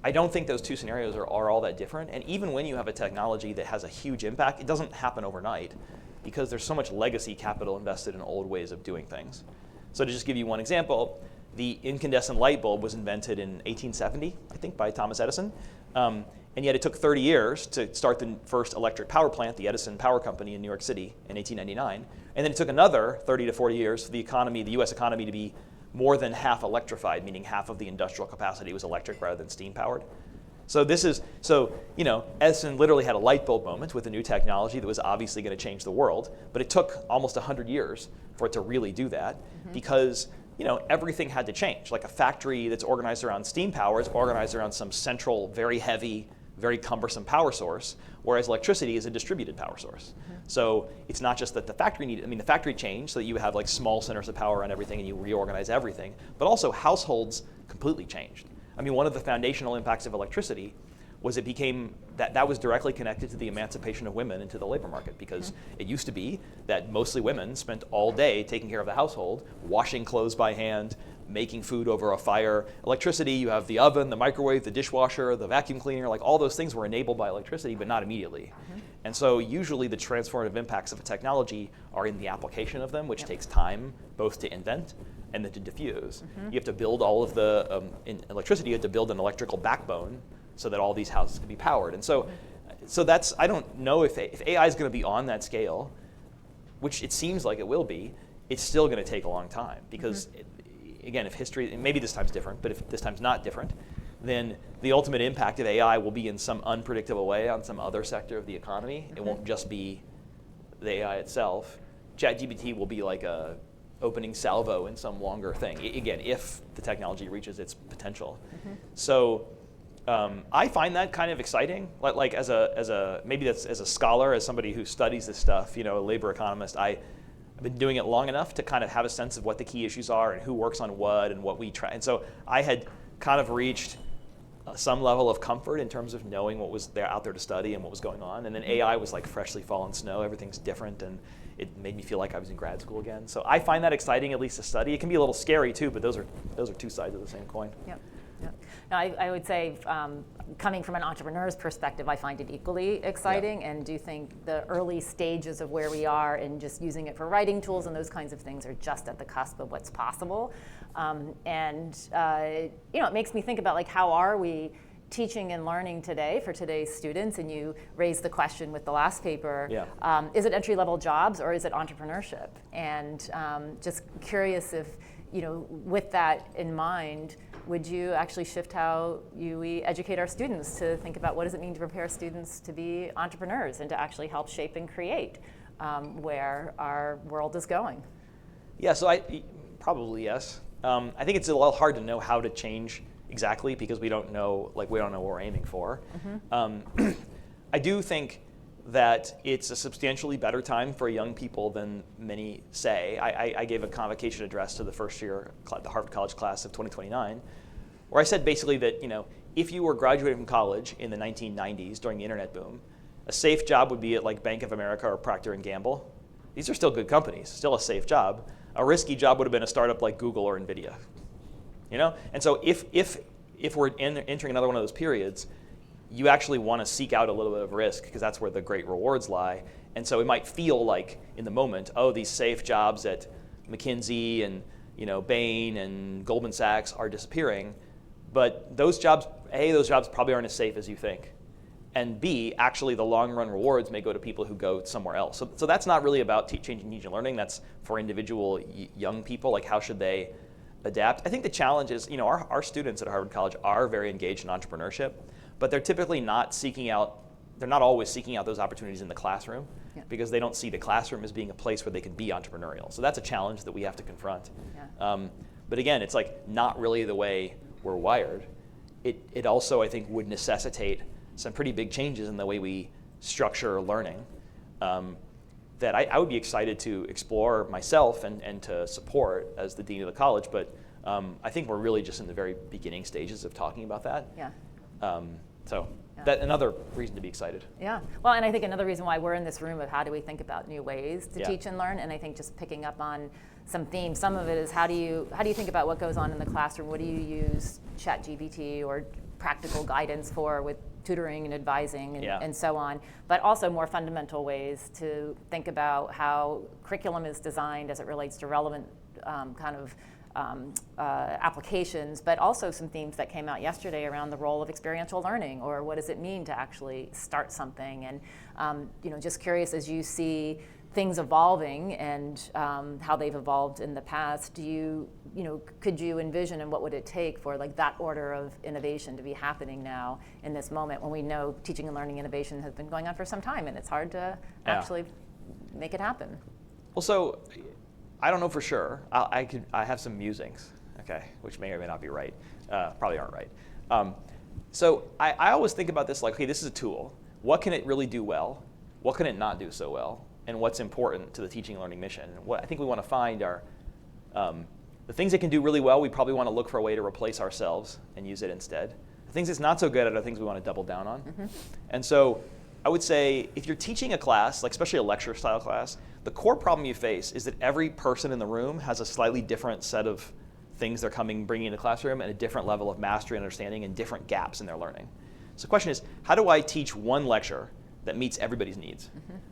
I don't think those two scenarios are all that different. And even when you have a technology that has a huge impact, it doesn't happen overnight, because there's so much legacy capital invested in old ways of doing things. So to just give you one example, the incandescent light bulb was invented in 1870, I think, by Thomas Edison. And yet it took 30 years to start the first electric power plant, the Edison Power Company in New York City in 1899. And then it took another 30 to 40 years for the US economy to be more than half electrified, meaning half of the industrial capacity was electric rather than steam powered. So Edison literally had a light bulb moment with a new technology that was obviously going to change the world, but it took almost 100 years for it to really do that, because everything had to change. Like a factory that's organized around steam power is organized around some central, very heavy, very cumbersome power source, whereas electricity is a distributed power source. So it's not just that the factory changed so that you have like small centers of power on everything and you reorganize everything, but also households completely changed. One of the foundational impacts of electricity was it became that was directly connected to the emancipation of women into the labor market, because it used to be that mostly women spent all day taking care of the household, washing clothes by hand, making food over a fire. Electricity, you have the oven, the microwave, the dishwasher, the vacuum cleaner, like all those things were enabled by electricity, but not immediately. And so usually the transformative impacts of a technology are in the application of them, which takes time both to invent and then to diffuse. You have to build all of the, in electricity, you have to build an electrical backbone so that all these houses can be powered. And so that's, I don't know if AI is going to be on that scale, which it seems like it will be, it's still going to take a long time, because again, if history, and maybe this time's different, but if this time's not different, then the ultimate impact of AI will be in some unpredictable way on some other sector of the economy. It won't just be the AI itself. ChatGPT will be like a opening salvo in some longer thing, again, if the technology reaches its potential. So I find that kind of exciting. Like as a scholar, as somebody who studies this stuff, a labor economist, I've been doing it long enough to kind of have a sense of what the key issues are and who works on what and what we try. And so I had kind of reached some level of comfort in terms of knowing what was there out there to study and what was going on. And then AI was like freshly fallen snow. Everything's different, and it made me feel like I was in grad school again. So I find that exciting, at least to study. It can be a little scary too, but those are two sides of the same coin. Yep. Yep. Now, I would say, coming from an entrepreneur's perspective, I find it equally exciting, and do think the early stages of where we are and just using it for writing tools and those kinds of things are just at the cusp of what's possible. It makes me think about, like, how are we teaching and learning today for today's students? And you raised the question with the last paper, is it entry-level jobs or is it entrepreneurship? And just curious if, with that in mind, would you actually shift how we educate our students to think about what does it mean to prepare students to be entrepreneurs and to actually help shape and create where our world is going? Yeah, so probably yes. I think it's a little hard to know how to change exactly because we don't know what we're aiming for. Mm-hmm. I do think that it's a substantially better time for young people than many say. I gave a convocation address to the first year, the Harvard College class of 2029, where I said basically that if you were graduating from college in the 1990s during the internet boom, a safe job would be at like Bank of America or Procter & Gamble. These are still good companies, still a safe job. A risky job would have been a startup like Google or NVIDIA. And so if we're entering another one of those periods, you actually want to seek out a little bit of risk because that's where the great rewards lie. And so it might feel like in the moment, these safe jobs at McKinsey and Bain and Goldman Sachs are disappearing, but those jobs probably aren't as safe as you think. And B, actually the long run rewards may go to people who go somewhere else. So that's not really about changing teaching and learning. That's for individual young people, like how should they adapt. I think the challenge is, our students at Harvard College are very engaged in entrepreneurship, but they're typically not always seeking out those opportunities in the classroom because they don't see the classroom as being a place where they can be entrepreneurial. So that's a challenge that we have to confront. Yeah. But again, it's like not really the way we're wired. It also, I think, would necessitate some pretty big changes in the way we structure learning that I would be excited to explore myself and to support as the dean of the college. But I think we're really just in the very beginning stages of talking about that. Yeah. That's another reason to be excited. Yeah. Well, and I think another reason why we're in this room of how do we think about new ways to teach and learn, and I think just picking up on some themes. Some of it is how do you think about what goes on in the classroom? What do you use ChatGPT or practical guidance for with tutoring and advising and so on, but also more fundamental ways to think about how curriculum is designed as it relates to relevant applications, but also some themes that came out yesterday around the role of experiential learning, or what does it mean to actually start something, and just curious as you see things evolving and how they've evolved in the past, could you envision and what would it take for like that order of innovation to be happening now in this moment when we know teaching and learning innovation has been going on for some time and it's hard to actually make it happen? Well, so I don't know for sure. I have some musings, which may or may not be right. Probably aren't right. So I always think about this like, okay, this is a tool. What can it really do well? What can it not do so well? And what's important to the teaching and learning mission? And what I think we want to find are the things it can do really well. We probably want to look for a way to replace ourselves and use it instead. The things it's not so good at are things we want to double down on. Mm-hmm. And so I would say if you're teaching a class, like especially a lecture style class, the core problem you face is that every person in the room has a slightly different set of things they're bringing into the classroom and a different level of mastery and understanding and different gaps in their learning. So the question is, how do I teach one lecture that meets everybody's needs,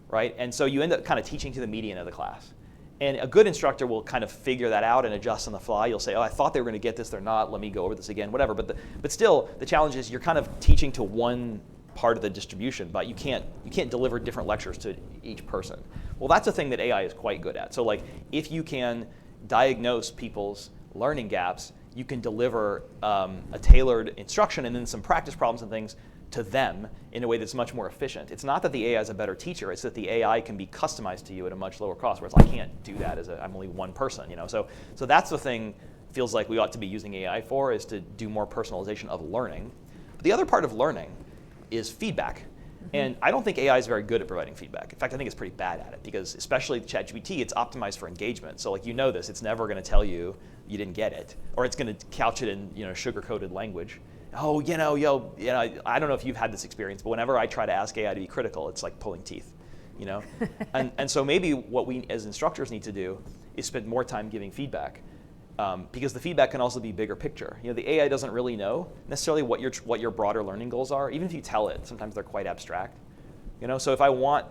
right? And so you end up kind of teaching to the median of the class. And a good instructor will kind of figure that out and adjust on the fly. You'll say, I thought they were going to get this, they're not, let me go over this again, whatever. But still, the challenge is you're kind of teaching to one part of the distribution, but you can't deliver different lectures to each person. Well, that's a thing that AI is quite good at. So like, if you can diagnose people's learning gaps, you can deliver a tailored instruction and then some practice problems and things to them in a way that's much more efficient. It's not that the AI is a better teacher, it's that the AI can be customized to you at a much lower cost, whereas I can't do that I'm only one person, So that's the thing feels like we ought to be using AI for, is to do more personalization of learning. But the other part of learning is feedback. And I don't think AI is very good at providing feedback. In fact, I think it's pretty bad at it because especially ChatGPT, it's optimized for engagement. So like this, it's never going to tell you you didn't get it, or it's going to couch it in sugar-coated language. oh, I don't know if you've had this experience, but whenever I try to ask AI to be critical, it's like pulling teeth, and so maybe what we as instructors need to do is spend more time giving feedback, because the feedback can also be bigger picture. The AI doesn't really know necessarily what your broader learning goals are. Even if you tell it, sometimes they're quite abstract. So if I want,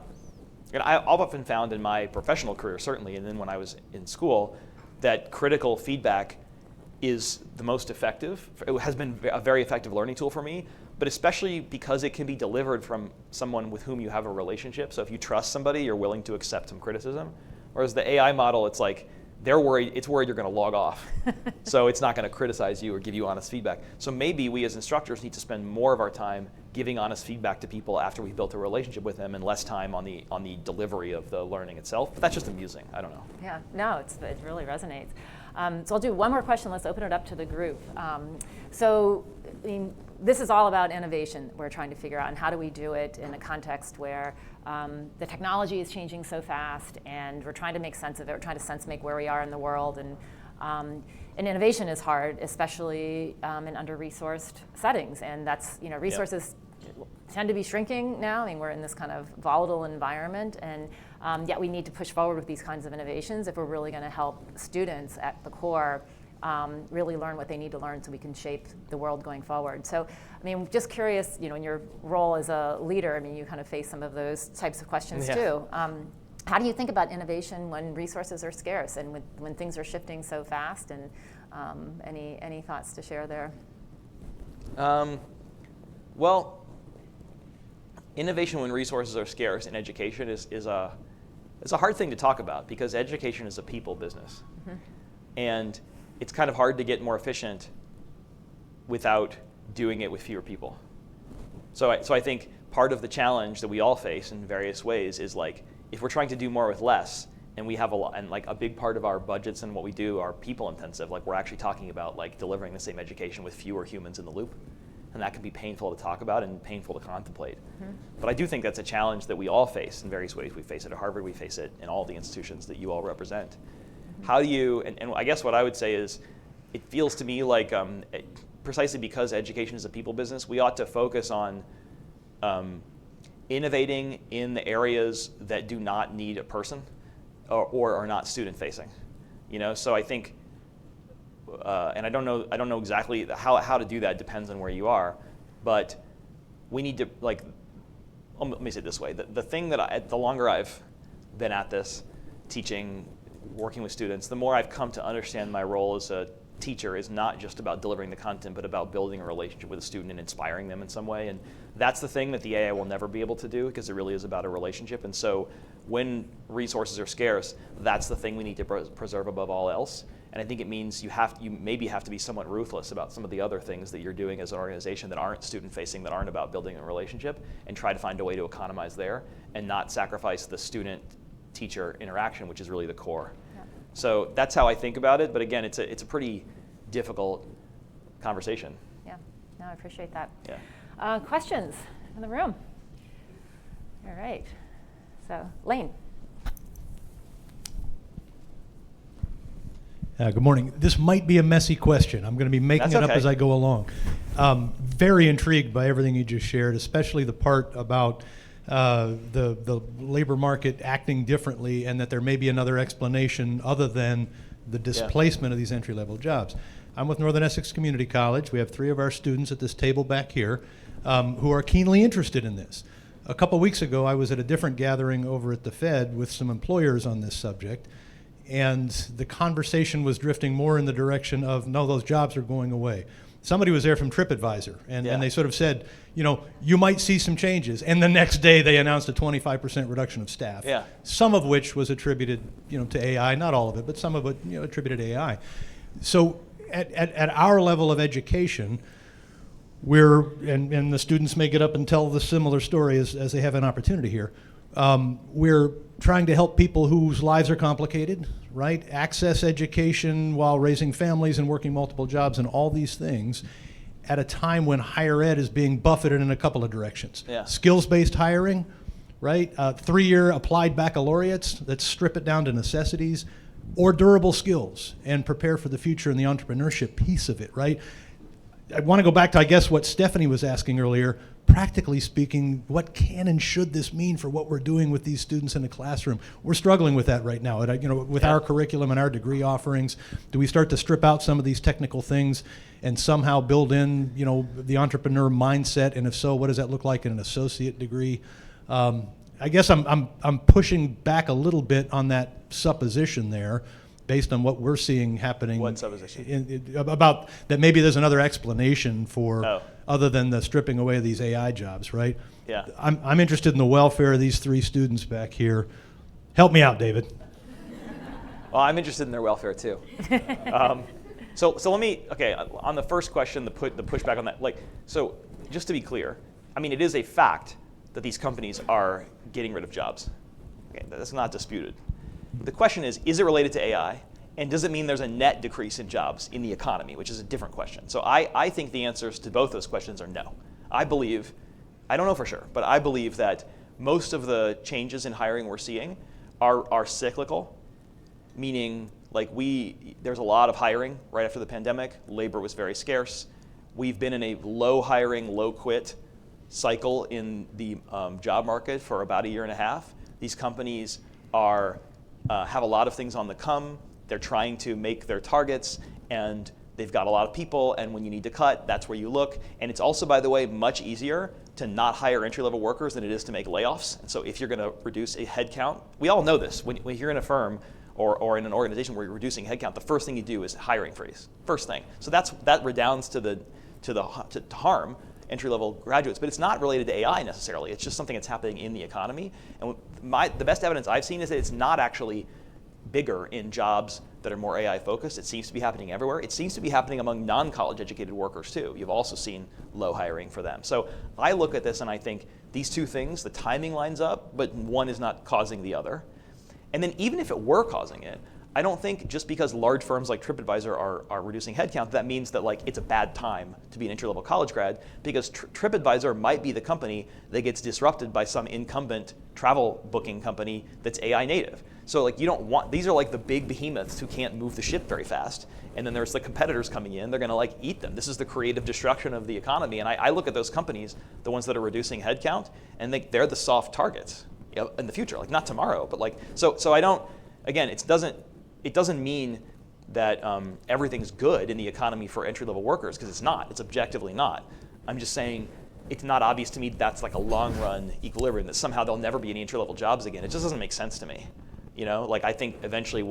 and I've often found in my professional career, certainly, and then when I was in school, that critical feedback is the most effective. It has been a very effective learning tool for me, but especially because it can be delivered from someone with whom you have a relationship. So if you trust somebody, you're willing to accept some criticism. Whereas the AI model, it's like, it's worried you're going to log off. So it's not going to criticize you or give you honest feedback. So maybe we as instructors need to spend more of our time giving honest feedback to people after we've built a relationship with them and less time on the delivery of the learning itself. But that's just amusing. I don't know. Yeah, no, it really resonates. So I'll do one more question. Let's open it up to the group. This is all about innovation we're trying to figure out, and how do we do it in a context where the technology is changing so fast, and we're trying to make sense of it. We're trying to sense-make where we are in the world, and innovation is hard, especially in under-resourced settings. And that's, resources tend to be shrinking now. We're in this kind of volatile environment, and yet we need to push forward with these kinds of innovations if we're really going to help students at the core really learn what they need to learn so we can shape the world going forward. So, just curious, in your role as a leader, you kind of face some of those types of questions too. How do you think about innovation when resources are scarce and when things are shifting so fast? And any thoughts to share there? Well, innovation when resources are scarce in education is a hard thing to talk about, because education is a people business. Mm-hmm. And it's kind of hard to get more efficient without doing it with fewer people. So I think part of the challenge that we all face in various ways is, like, if we're trying to do more with less, and we have a big part of our budgets and what we do are people intensive, like we're actually talking about delivering the same education with fewer humans in the loop. And that can be painful to talk about and painful to contemplate. Mm-hmm. But I do think that's a challenge that we all face in various ways. We face it at Harvard, we face it in all the institutions that you all represent. Mm-hmm. How do you, and I guess what I would say is, it feels to me like precisely because education is a people business, we ought to focus on innovating in the areas that do not need a person or are not student facing. So I think, and I don't know exactly how to do that. Depends on where you are, but we need to, let me say it this way: the thing that the longer I've been at this, teaching, working with students, the more I've come to understand my role as a teacher is not just about delivering the content, but about building a relationship with a student and inspiring them in some way. And that's the thing that the AI will never be able to do, because it really is about a relationship. And so when resources are scarce, that's the thing we need to preserve above all else. And I think it means you maybe have to be somewhat ruthless about some of the other things that you're doing as an organization that aren't student-facing, that aren't about building a relationship, and try to find a way to economize there and not sacrifice the student-teacher interaction, which is really the core. Yeah. So that's how I think about it. But again, it's a pretty difficult conversation. Yeah, no, I appreciate that. Yeah. Questions in the room? All right. So, Lane. Good morning. This might be a messy question. I'm going to be making it up as I go along. Very intrigued by everything you just shared, especially the part about the labor market acting differently, and that there may be another explanation other than the displacement of these entry-level jobs. I'm with Northern Essex Community College. We have 3 of our students at this table back here who are keenly interested in this. A couple weeks ago, I was at a different gathering over at the Fed with some employers on this subject, and the conversation was drifting more in the direction of, no, those jobs are going away. Somebody was there from TripAdvisor, and they sort of said, you might see some changes. And the next day they announced a 25% reduction of staff. Yeah. Some of which was attributed, to AI, not all of it, but some of it, attributed to AI. So at our level of education, and the students may get up and tell the similar story as they have an opportunity here, we're trying to help people whose lives are complicated, right? Access education while raising families and working multiple jobs and all these things at a time when higher ed is being buffeted in a couple of directions. Yeah. Skills-based hiring, right? 3-year applied baccalaureates that strip it down to necessities, or durable skills and prepare for the future and the entrepreneurship piece of it, right? I want to go back to, I guess, what Stephanie was asking earlier. Practically speaking, what can and should this mean for what we're doing with these students in the classroom? We're struggling with that right now. With our curriculum and our degree offerings, do we start to strip out some of these technical things and somehow build in, the entrepreneur mindset? And if so, what does that look like in an associate degree? I guess I'm pushing back a little bit on that supposition there, based on what we're seeing happening. What supposition? About that maybe there's another explanation for other than the stripping away of these AI jobs, right? Yeah. I'm interested in the welfare of these 3 students back here. Help me out, David. Well, I'm interested in their welfare too. So let me, on the first question, the pushback on that, so just to be clear, it is a fact that these companies are getting rid of jobs. Okay, that's not disputed. The question is it related to AI? And does it mean there's a net decrease in jobs in the economy, which is a different question. So I think the answers to both those questions are no. I don't know for sure, but I believe that most of the changes in hiring we're seeing are cyclical, meaning there's a lot of hiring right after the pandemic. Labor was very scarce. We've been in a low hiring, low quit cycle in the job market for about 1.5 years. These companies have a lot of things on the come. They're trying to make their targets, and they've got a lot of people, and when you need to cut, that's where you look. And it's also, by the way, much easier to not hire entry-level workers than it is to make layoffs. And so if you're going to reduce a headcount, we all know this. When you're in a firm or in an organization where you're reducing headcount, the first thing you do is hiring freeze. First thing. So that redounds to harm entry-level graduates, but it's not related to AI necessarily. It's just something that's happening in the economy. And the best evidence I've seen is that it's not actually bigger in jobs that are more AI focused. It seems to be happening everywhere. It seems to be happening among non-college educated workers too. You've also seen low hiring for them. So I look at this and I think these two things, the timing lines up, but one is not causing the other. And then even if it were causing it, I don't think just because large firms like TripAdvisor are reducing headcount, that means that it's a bad time to be an entry-level college grad, because TripAdvisor might be the company that gets disrupted by some incumbent travel booking company that's AI native. So you don't want, these are the big behemoths who can't move the ship very fast. And then there's the competitors coming in, they're gonna eat them. This is the creative destruction of the economy. And I look at those companies, the ones that are reducing headcount, and they're the soft targets in the future, not tomorrow, but so I don't, again, it doesn't mean that everything's good in the economy for entry-level workers, because it's not. It's objectively not. I'm just saying it's not obvious to me that's a long-run equilibrium, that somehow there'll never be any entry-level jobs again. It just doesn't make sense to me. I think eventually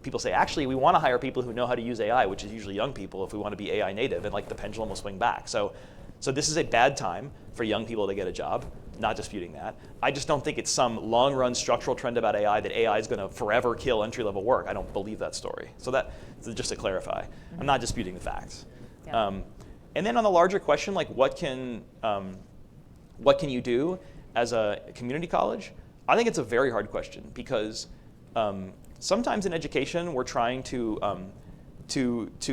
people say, actually, we want to hire people who know how to use AI, which is usually young people if we want to be AI native, and the pendulum will swing back. So this is a bad time for young people to get a job. Not disputing that. I just don't think it's some long-run structural trend about AI that AI is going to forever kill entry-level work. I don't believe that story. So just to clarify, I'm not disputing the facts. Yeah. And then on the larger question, what can you do as a community college? I think it's a very hard question, because sometimes in education we're trying to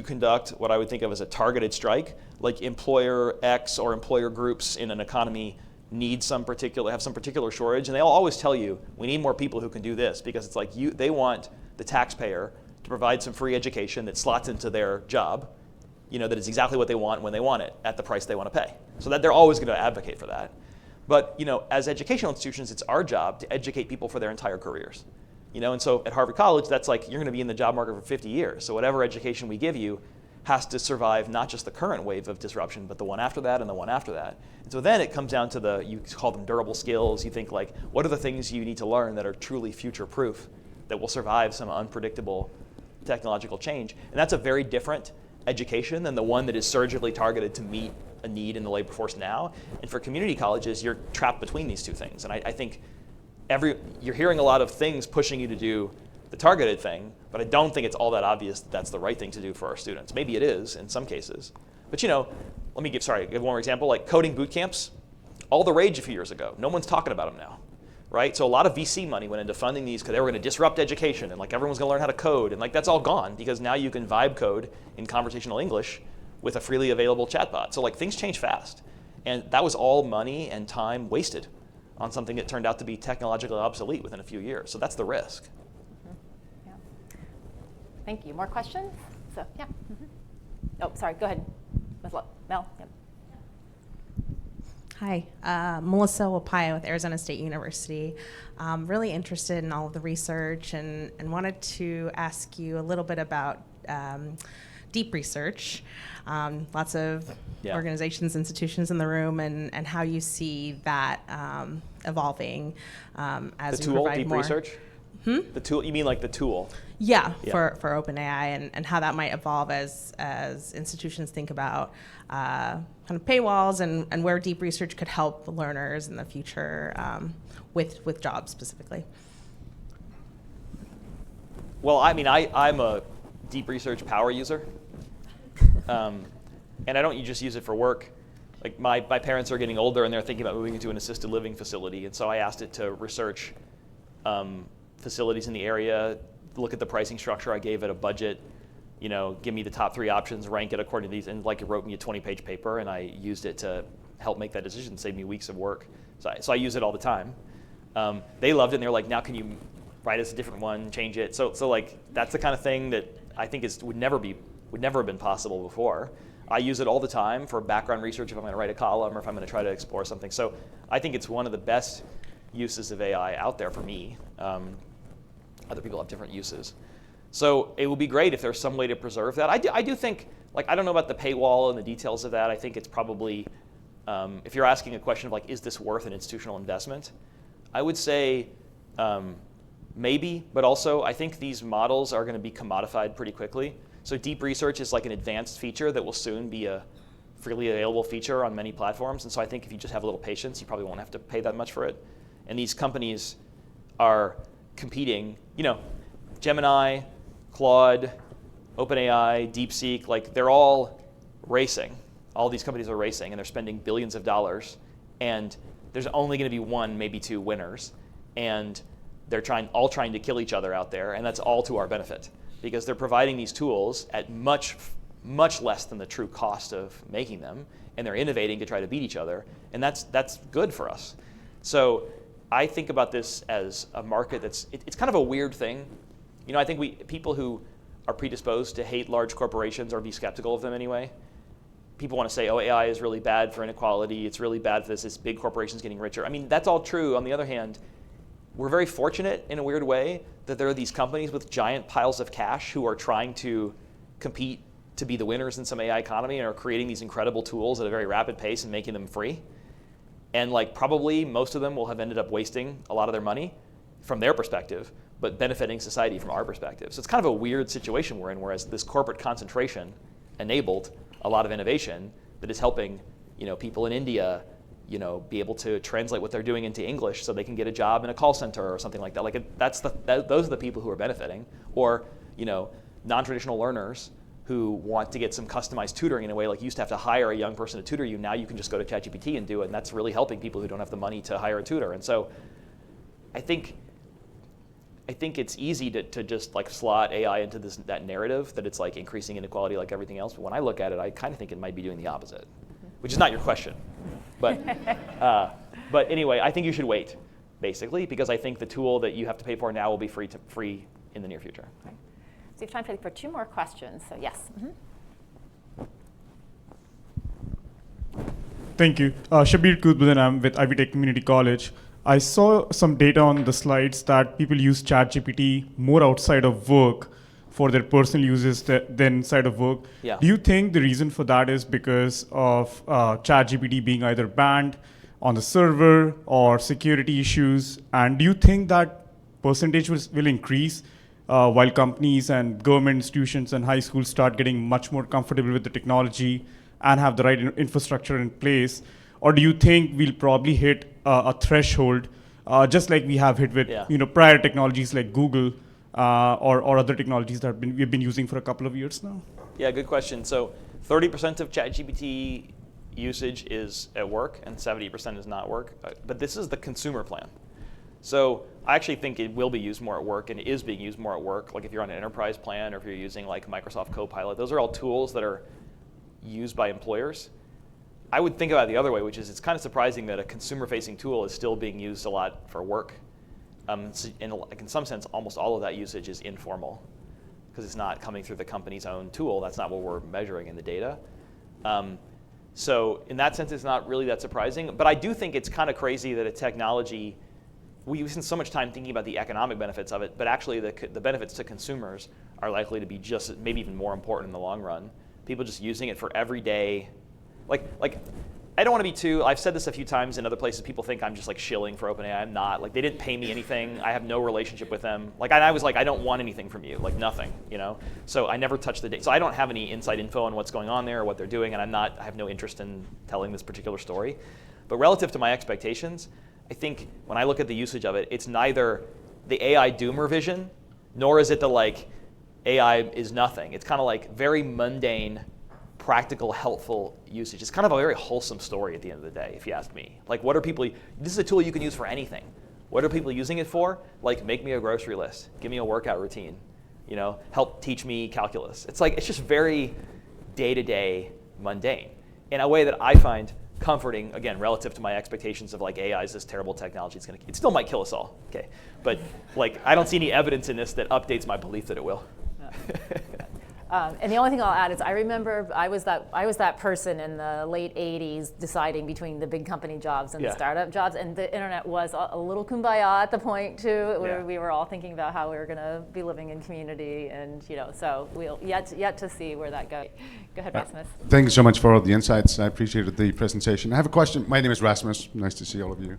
conduct what I would think of as a targeted strike, like employer X or employer groups in an economy have some particular shortage, and they'll always tell you, we need more people who can do this, because it's they want the taxpayer to provide some free education that slots into their job, that is exactly what they want when they want it at the price they want to pay. So that they're always going to advocate for that. But as educational institutions, it's our job to educate people for their entire careers. And so at Harvard College, that's you're going to be in the job market for 50 years. So whatever education we give you has to survive not just the current wave of disruption, but the one after that and the one after that. And so then it comes down to you call them durable skills. You think what are the things you need to learn that are truly future-proof, that will survive some unpredictable technological change? And that's a very different education than the one that is surgically targeted to meet a need in the labor force now. And for community colleges, you're trapped between these two things. And I think you're hearing a lot of things pushing you to do the targeted thing, but I don't think it's all that obvious that that's the right thing to do for our students. Maybe it is in some cases. But let me give one more example, coding boot camps, all the rage a few years ago. No one's talking about them now, right? So a lot of VC money went into funding these because they were going to disrupt education, and everyone's going to learn how to code, and that's all gone, because now you can vibe code in conversational English with a freely available chatbot. So things change fast, and that was all money and time wasted on something that turned out to be technologically obsolete within a few years. So that's the risk. Thank you. More questions? So, yeah. Oh, sorry, go ahead. Mel? Yep. Hi, Melissa Wapaia with Arizona State University. Really interested in all of the research and wanted to ask you a little bit about deep research. Lots of organizations, institutions in the room, and how you see that evolving as the we tool, provide deep more. research? The tool, you mean like the tool? Yeah, for OpenAI and how that might evolve as institutions think about kind of paywalls and where deep research could help learners in the future with jobs specifically. Well, I mean, I'm a deep research power user. And I don't just use it for work. Like my parents are getting older and they're thinking about moving into an assisted living facility. And so I asked it to research facilities in the area, look at the pricing structure. I gave it a budget, give me the top 3 options, rank it according to these, and like it wrote me a 20-page paper, and I used it to help make that decision, save me weeks of work. So I use it all the time. They loved it, and they're like, now can you write us a different one, change it? So like that's the kind of thing that I think would never have been possible before. I use it all the time for background research if I'm going to write a column or if I'm going to try to explore something. So I think it's one of the best uses of AI out there for me. Other people have different uses. So it would be great if there's some way to preserve that. I do think, like, I don't know about the paywall and the details of that. I think it's probably, if you're asking a question of like, is this worth an institutional investment? I would say maybe, but also I think these models are going to be commodified pretty quickly. So deep research is like an advanced feature that will soon be a freely available feature on many platforms. And so I think if you just have a little patience, you probably won't have to pay that much for it. And these companies are competing, Gemini, Claude, OpenAI, DeepSeek, like they're all racing. All these companies are racing and they're spending billions of dollars. And there's only going to be 1, maybe 2 winners. And they're all trying to kill each other out there. And that's all to our benefit because they're providing these tools at much, much less than the true cost of making them. And they're innovating to try to beat each other. And that's good for us. So I think about this as a market it's kind of a weird thing. I think people who are predisposed to hate large corporations or be skeptical of them anyway, people want to say, oh, AI is really bad for inequality. It's really bad for this big corporations getting richer. I mean, that's all true. On the other hand, we're very fortunate in a weird way that there are these companies with giant piles of cash who are trying to compete to be the winners in some AI economy and are creating these incredible tools at a very rapid pace and making them free. And like probably most of them will have ended up wasting a lot of their money from their perspective, but benefiting society from our perspective. So it's kind of a weird situation we're in, whereas this corporate concentration enabled a lot of innovation that is helping people in India be able to translate what they're doing into English so they can get a job in a call center or something like that. Like those are the people who are benefiting. Or non-traditional learners who want to get some customized tutoring in a way, like you used to have to hire a young person to tutor you. Now you can just go to ChatGPT and do it, and that's really helping people who don't have the money to hire a tutor. And so I think it's easy to just like slot AI into that narrative that it's like increasing inequality like everything else. But when I look at it, I kind of think it might be doing the opposite, which is not your question. But anyway, I think you should wait, basically, because I think the tool that you have to pay for now will be free in the near future. Right. So you have time for 2 more questions. So yes. Thank you. Shabir Kudbudan, I'm with Ivy Tech Community College. I saw some data on the slides that people use ChatGPT more outside of work for their personal uses than inside of work. Yeah. Do you think the reason for that is because of ChatGPT being either banned on the server or security issues? And do you think that percentage will increase while companies and government institutions and high schools start getting much more comfortable with the technology and have the right infrastructure in place? Or do you think we'll probably hit a threshold, just like we have hit with prior technologies like Google or other technologies that we've been using for a couple of years now? Yeah, good question. So 30% of ChatGPT usage is at work and 70% is not work. But this is the consumer plan. So I actually think it will be used more at work and it is being used more at work. Like if you're on an enterprise plan or if you're using like Microsoft Copilot, those are all tools that are used by employers. I would think about it the other way, which is it's kind of surprising that a consumer-facing tool is still being used a lot for work. So in some sense, almost all of that usage is informal because it's not coming through the company's own tool. That's not what we're measuring in the data. So in that sense, it's not really that surprising. But I do think it's kind of crazy that a technology, we spend so much time thinking about the economic benefits of it, but actually the benefits to consumers are likely to be just maybe even more important in the long run. People just using it for everyday, like I don't want to be too, I've said this a few times in other places, people think I'm just like shilling for OpenAI. I'm not. Like, they didn't pay me anything. I have no relationship with them. Like, I was like, I don't want anything from you, like nothing, you know? So I never touched the data. So I don't have any inside info on what's going on there or what they're doing, and I have no interest in telling this particular story. But relative to my expectations, I think when I look at the usage of it, it's neither the AI doomer vision, nor is it the like, AI is nothing. It's kind of like very mundane, practical, helpful usage. It's kind of a very wholesome story at the end of the day, if you ask me. Like, what are people, this is a tool you can use for anything. What are people using it for? Like, make me a grocery list, give me a workout routine, you know, help teach me calculus. It's like, it's just very day-to-day mundane in a way that I find comforting, again, relative to my expectations of like AI is this terrible technology. It still might kill us all, okay? But like, I don't see any evidence in this that updates my belief that it will. And the only thing I'll add is I remember I was that person in the late 80s deciding between the big company jobs and the startup jobs, and the internet was a little kumbaya at the point too, where we were all thinking about how we were going to be living in community, and you know, so we'll yet to see where that goes. Go ahead, Rasmus. Thank you so much for all the insights. I appreciated the presentation. I have a question. My name is Rasmus. Nice to see all of you.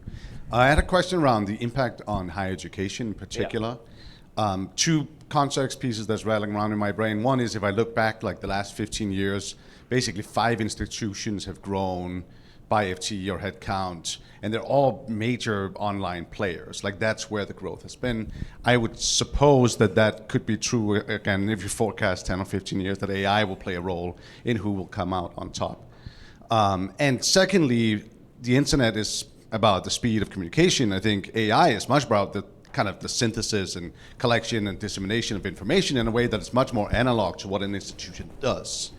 I had a question around the impact on higher education in particular. Two context pieces that's rattling around in my brain. One is if I look back like the last 15 years, basically 5 institutions have grown by FTE or head count, and they're all major online players. Like, that's where the growth has been. I would suppose that could be true, again, if you forecast 10 or 15 years, that AI will play a role in who will come out on top. And secondly, the internet is about the speed of communication. I think AI is much about the kind of the synthesis and collection and dissemination of information in a way that is much more analog to what an institution does.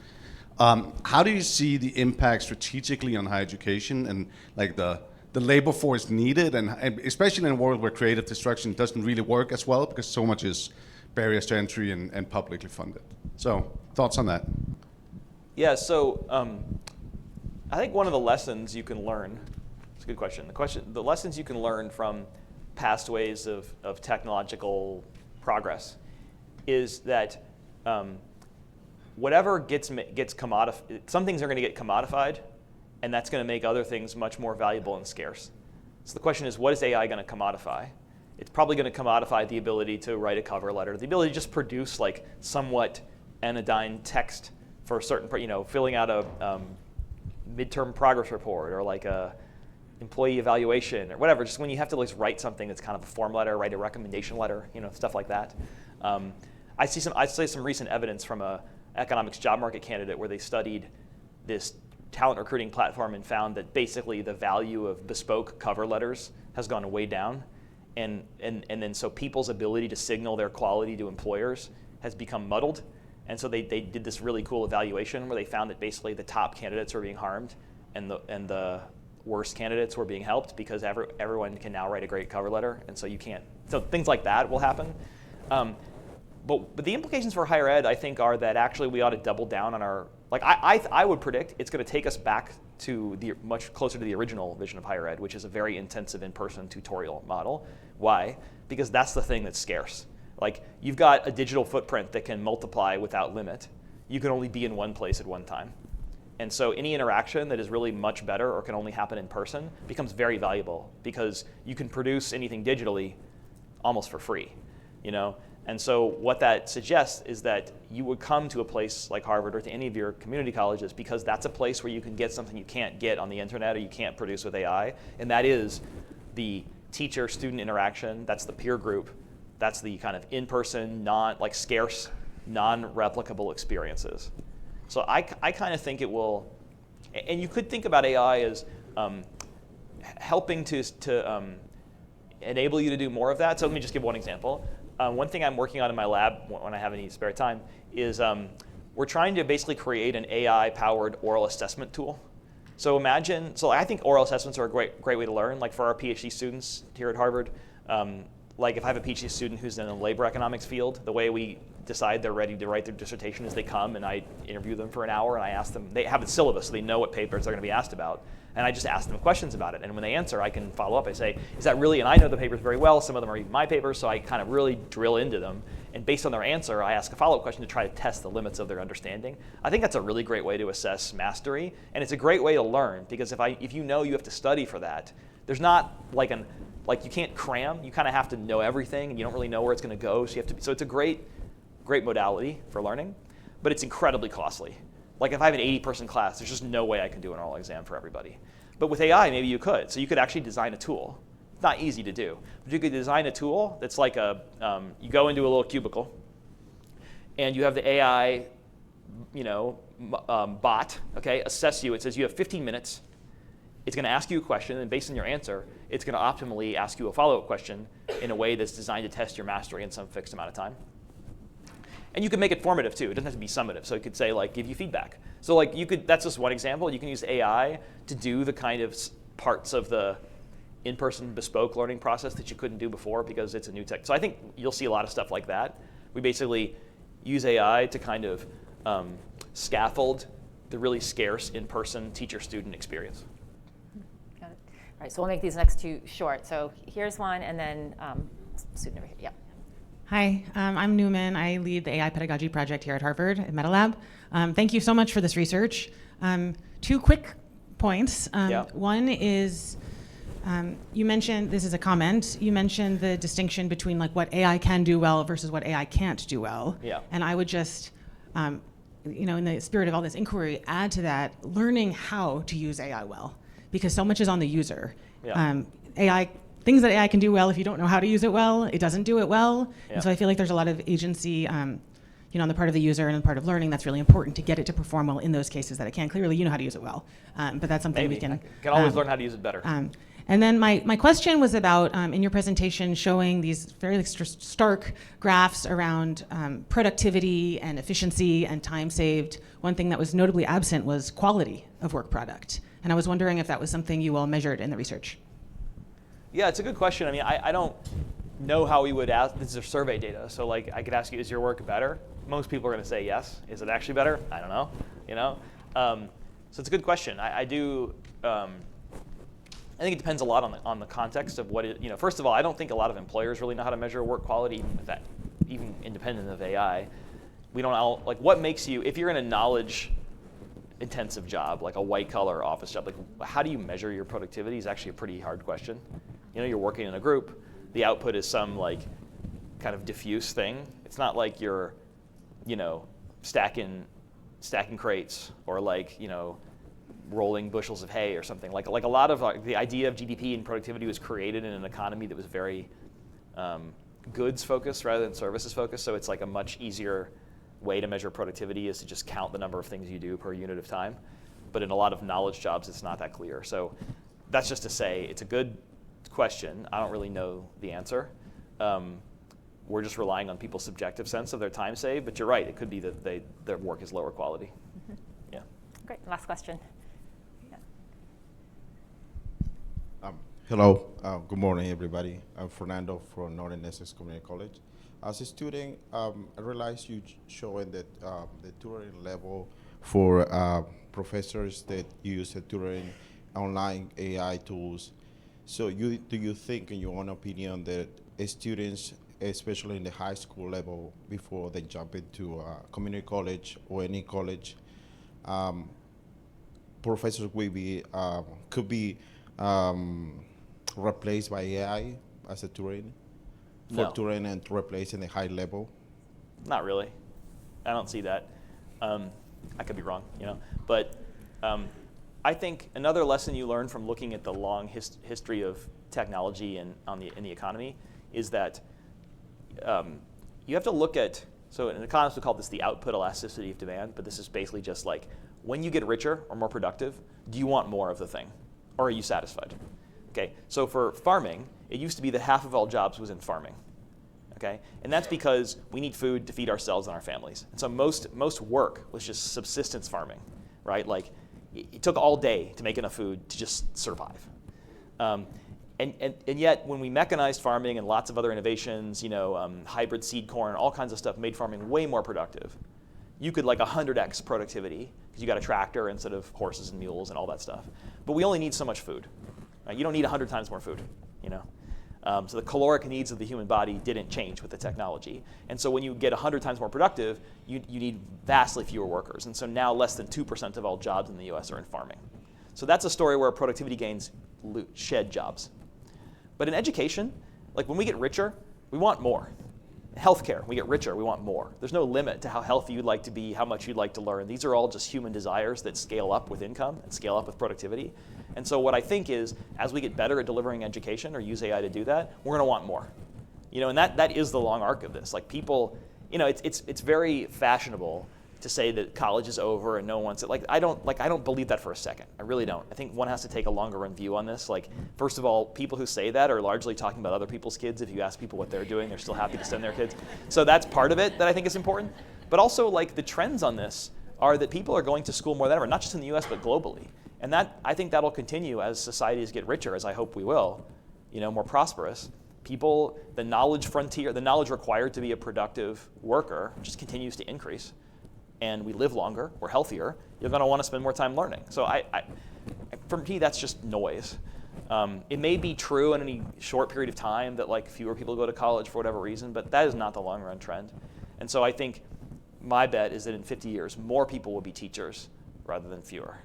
How do you see the impact strategically on higher education and like the labor force needed, and especially in a world where creative destruction doesn't really work as well because so much is barriers to entry and publicly funded? So thoughts on that? Yeah, so I think one of the lessons you can learn, it's a good question. The lessons you can learn from past ways of technological progress is that whatever gets commodified, some things are going to get commodified, and that's going to make other things much more valuable and scarce. So the question is, what is AI going to commodify? It's probably going to commodify the ability to write a cover letter, the ability to just produce like somewhat anodyne text for a certain, you know, filling out a midterm progress report or like a employee evaluation or whatever, just when you have to like write something that's kind of a form letter, write a recommendation letter, you know, stuff like that. I see some recent evidence from a economics job market candidate where they studied this talent recruiting platform and found that basically the value of bespoke cover letters has gone way down. And then so people's ability to signal their quality to employers has become muddled. And so they did this really cool evaluation where they found that basically the top candidates were being harmed and the worst candidates were being helped because everyone can now write a great cover letter, and so you can't. So things like that will happen. But the implications for higher ed, I think, are that actually we ought to double down on our, like I would predict it's going to take us back to the much closer to the original vision of higher ed, which is a very intensive in-person tutorial model. Why? Because that's the thing that's scarce. Like, you've got a digital footprint that can multiply without limit. You can only be in one place at one time. And so any interaction that is really much better or can only happen in person becomes very valuable because you can produce anything digitally almost for free, you know? And so what that suggests is that you would come to a place like Harvard or to any of your community colleges because that's a place where you can get something you can't get on the internet or you can't produce with AI, and that is the teacher-student interaction, that's the peer group, that's the kind of in-person, scarce, non-replicable experiences. So I kind of think it will, and you could think about AI as helping to enable you to do more of that. So let me just give one example. One thing I'm working on in my lab when I have any spare time is we're trying to basically create an AI-powered oral assessment tool. So I think oral assessments are a great way to learn. Like for our PhD students here at Harvard, like if I have a PhD student who's in the labor economics field, the way we decide they're ready to write their dissertation is they come and I interview them for an hour and I ask them, they have a syllabus so they know what papers they're going to be asked about. And I just ask them questions about it. And when they answer, I can follow up. I say, is that really, and I know the papers very well, some of them are even my papers, so I kind of really drill into them. And based on their answer, I ask a follow-up question to try to test the limits of their understanding. I think that's a really great way to assess mastery. And it's a great way to learn, because if you know you have to study for that, there's not like you can't cram. You kind of have to know everything, and you don't really know where it's going to go. So it's a great modality for learning, but it's incredibly costly. Like if I have an 80-person class, there's just no way I can do an oral exam for everybody. But with AI, maybe you could. So you could actually design a tool. It's not easy to do, but you could design a tool that's like you go into a little cubicle, and you have the AI, bot, okay, assess you. It says you have 15 minutes. It's going to ask you a question, and based on your answer, it's going to optimally ask you a follow-up question in a way that's designed to test your mastery in some fixed amount of time. And you can make it formative too. It doesn't have to be summative. So it could say give you feedback. So that's just one example. You can use AI to do the kind of parts of the in-person bespoke learning process that you couldn't do before because it's a new tech. So I think you'll see a lot of stuff like that. We basically use AI to kind of scaffold the really scarce in-person teacher-student experience. Got it. All right, so we'll make these next two short. So here's one, and then student over here. Yeah. Hi, I'm Newman. I lead the AI pedagogy project here at Harvard at MetaLab. Thank you so much for this research. Two quick points. One is, you mentioned, this is a comment, you mentioned the distinction between what AI can do well versus what AI can't do well. Yeah. And I would just, in the spirit of all this inquiry, add to that learning how to use AI well, because so much is on the user. Yeah. Things that AI can do well, if you don't know how to use it well, it doesn't do it well. Yeah. And so I feel like there's a lot of agency, on the part of the user and on the part of learning that's really important to get it to perform well in those cases that it can. Clearly, you know how to use it well, but that's something we can. I can always learn how to use it better. And then my question was about, in your presentation, showing these very stark graphs around productivity and efficiency and time saved. One thing that was notably absent was quality of work product. And I was wondering if that was something you all measured in the research. Yeah, it's a good question. I mean, I don't know how we would ask. This is survey data, so I could ask you, is your work better? Most people are going to say yes. Is it actually better? I don't know. So it's a good question. I think it depends a lot on the context of what it. First of all, I don't think a lot of employers really know how to measure work quality, even independent of AI. We don't all what makes you, if you're in a knowledge-intensive job, like a white-collar office job, how do you measure your productivity is actually a pretty hard question. You're working in a group. The output is some kind of diffuse thing. It's not like you're, stacking crates or rolling bushels of hay or something. Like a lot of the idea of GDP and productivity was created in an economy that was very goods focused rather than services focused. So it's a much easier way to measure productivity is to just count the number of things you do per unit of time. But in a lot of knowledge jobs, it's not that clear. So that's just to say it's a good question. I don't really know the answer. We're just relying on people's subjective sense of their time saved, but you're right, it could be that their work is lower quality. Mm-hmm. Yeah. Great, last question. Yeah. Hello, good morning everybody. I'm Fernando from Northern Essex Community College. As a student, I realized you showing that the tutoring level for professors that use the tutoring online AI tools. So do you think, in your own opinion, that students, especially in the high school level, before they jump into community college or any college, professors could be replaced by AI as a tutoring? For tutoring and replacing the high level? Not really. I don't see that. I could be wrong, but I think another lesson you learn from looking at the long history of technology in the economy is that you have to look at, so an economist would call this the output elasticity of demand, but this is basically just when you get richer or more productive, do you want more of the thing, or are you satisfied? Okay, so for farming, it used to be that half of all jobs was in farming. Okay, and that's because we need food to feed ourselves and our families. And so most work was just subsistence farming, right? It took all day to make enough food to just survive. And yet, when we mechanized farming and lots of other innovations, hybrid seed corn, all kinds of stuff made farming way more productive. You could like 100x productivity because you got a tractor instead of horses and mules and all that stuff. But we only need so much food. Right? You don't need 100 times more food. So the caloric needs of the human body didn't change with the technology. And so when you get 100 times more productive, you need vastly fewer workers. And so now less than 2% of all jobs in the US are in farming. So that's a story where productivity gains shed jobs. But in education, like when we get richer, we want more. Healthcare, we get richer, we want more. There's no limit to how healthy you'd like to be, how much you'd like to learn. These are all just human desires that scale up with income and scale up with productivity. And so what I think is, as we get better at delivering education or use AI to do that, we're going to want more. And that is the long arc of this. Like people, it's very fashionable to say that college is over and no one wants it. I don't believe that for a second. I really don't. I think one has to take a longer run view on this. Like, first of all, people who say that are largely talking about other people's kids. If you ask people what they're doing, they're still happy to send their kids. So that's part of it that I think is important. But also, like, the trends on this are that people are going to school more than ever, not just in the US, but globally. And I think that'll continue as societies get richer, as I hope we will, more prosperous. People, the knowledge frontier, the knowledge required to be a productive worker just continues to increase. And we live longer, we're healthier, you're going to want to spend more time learning. So for me, that's just noise. It may be true in any short period of time that like fewer people go to college for whatever reason, but that is not the long run trend. And so I think my bet is that in 50 years, more people will be teachers rather than fewer.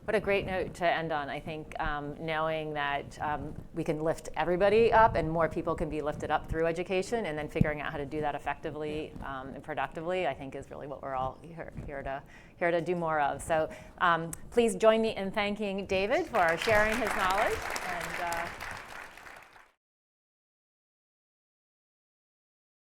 What a great note to end on. I think knowing that we can lift everybody up and more people can be lifted up through education, and then figuring out how to do that effectively and productively, I think is really what we're all here to do more of. So please join me in thanking David for sharing his knowledge.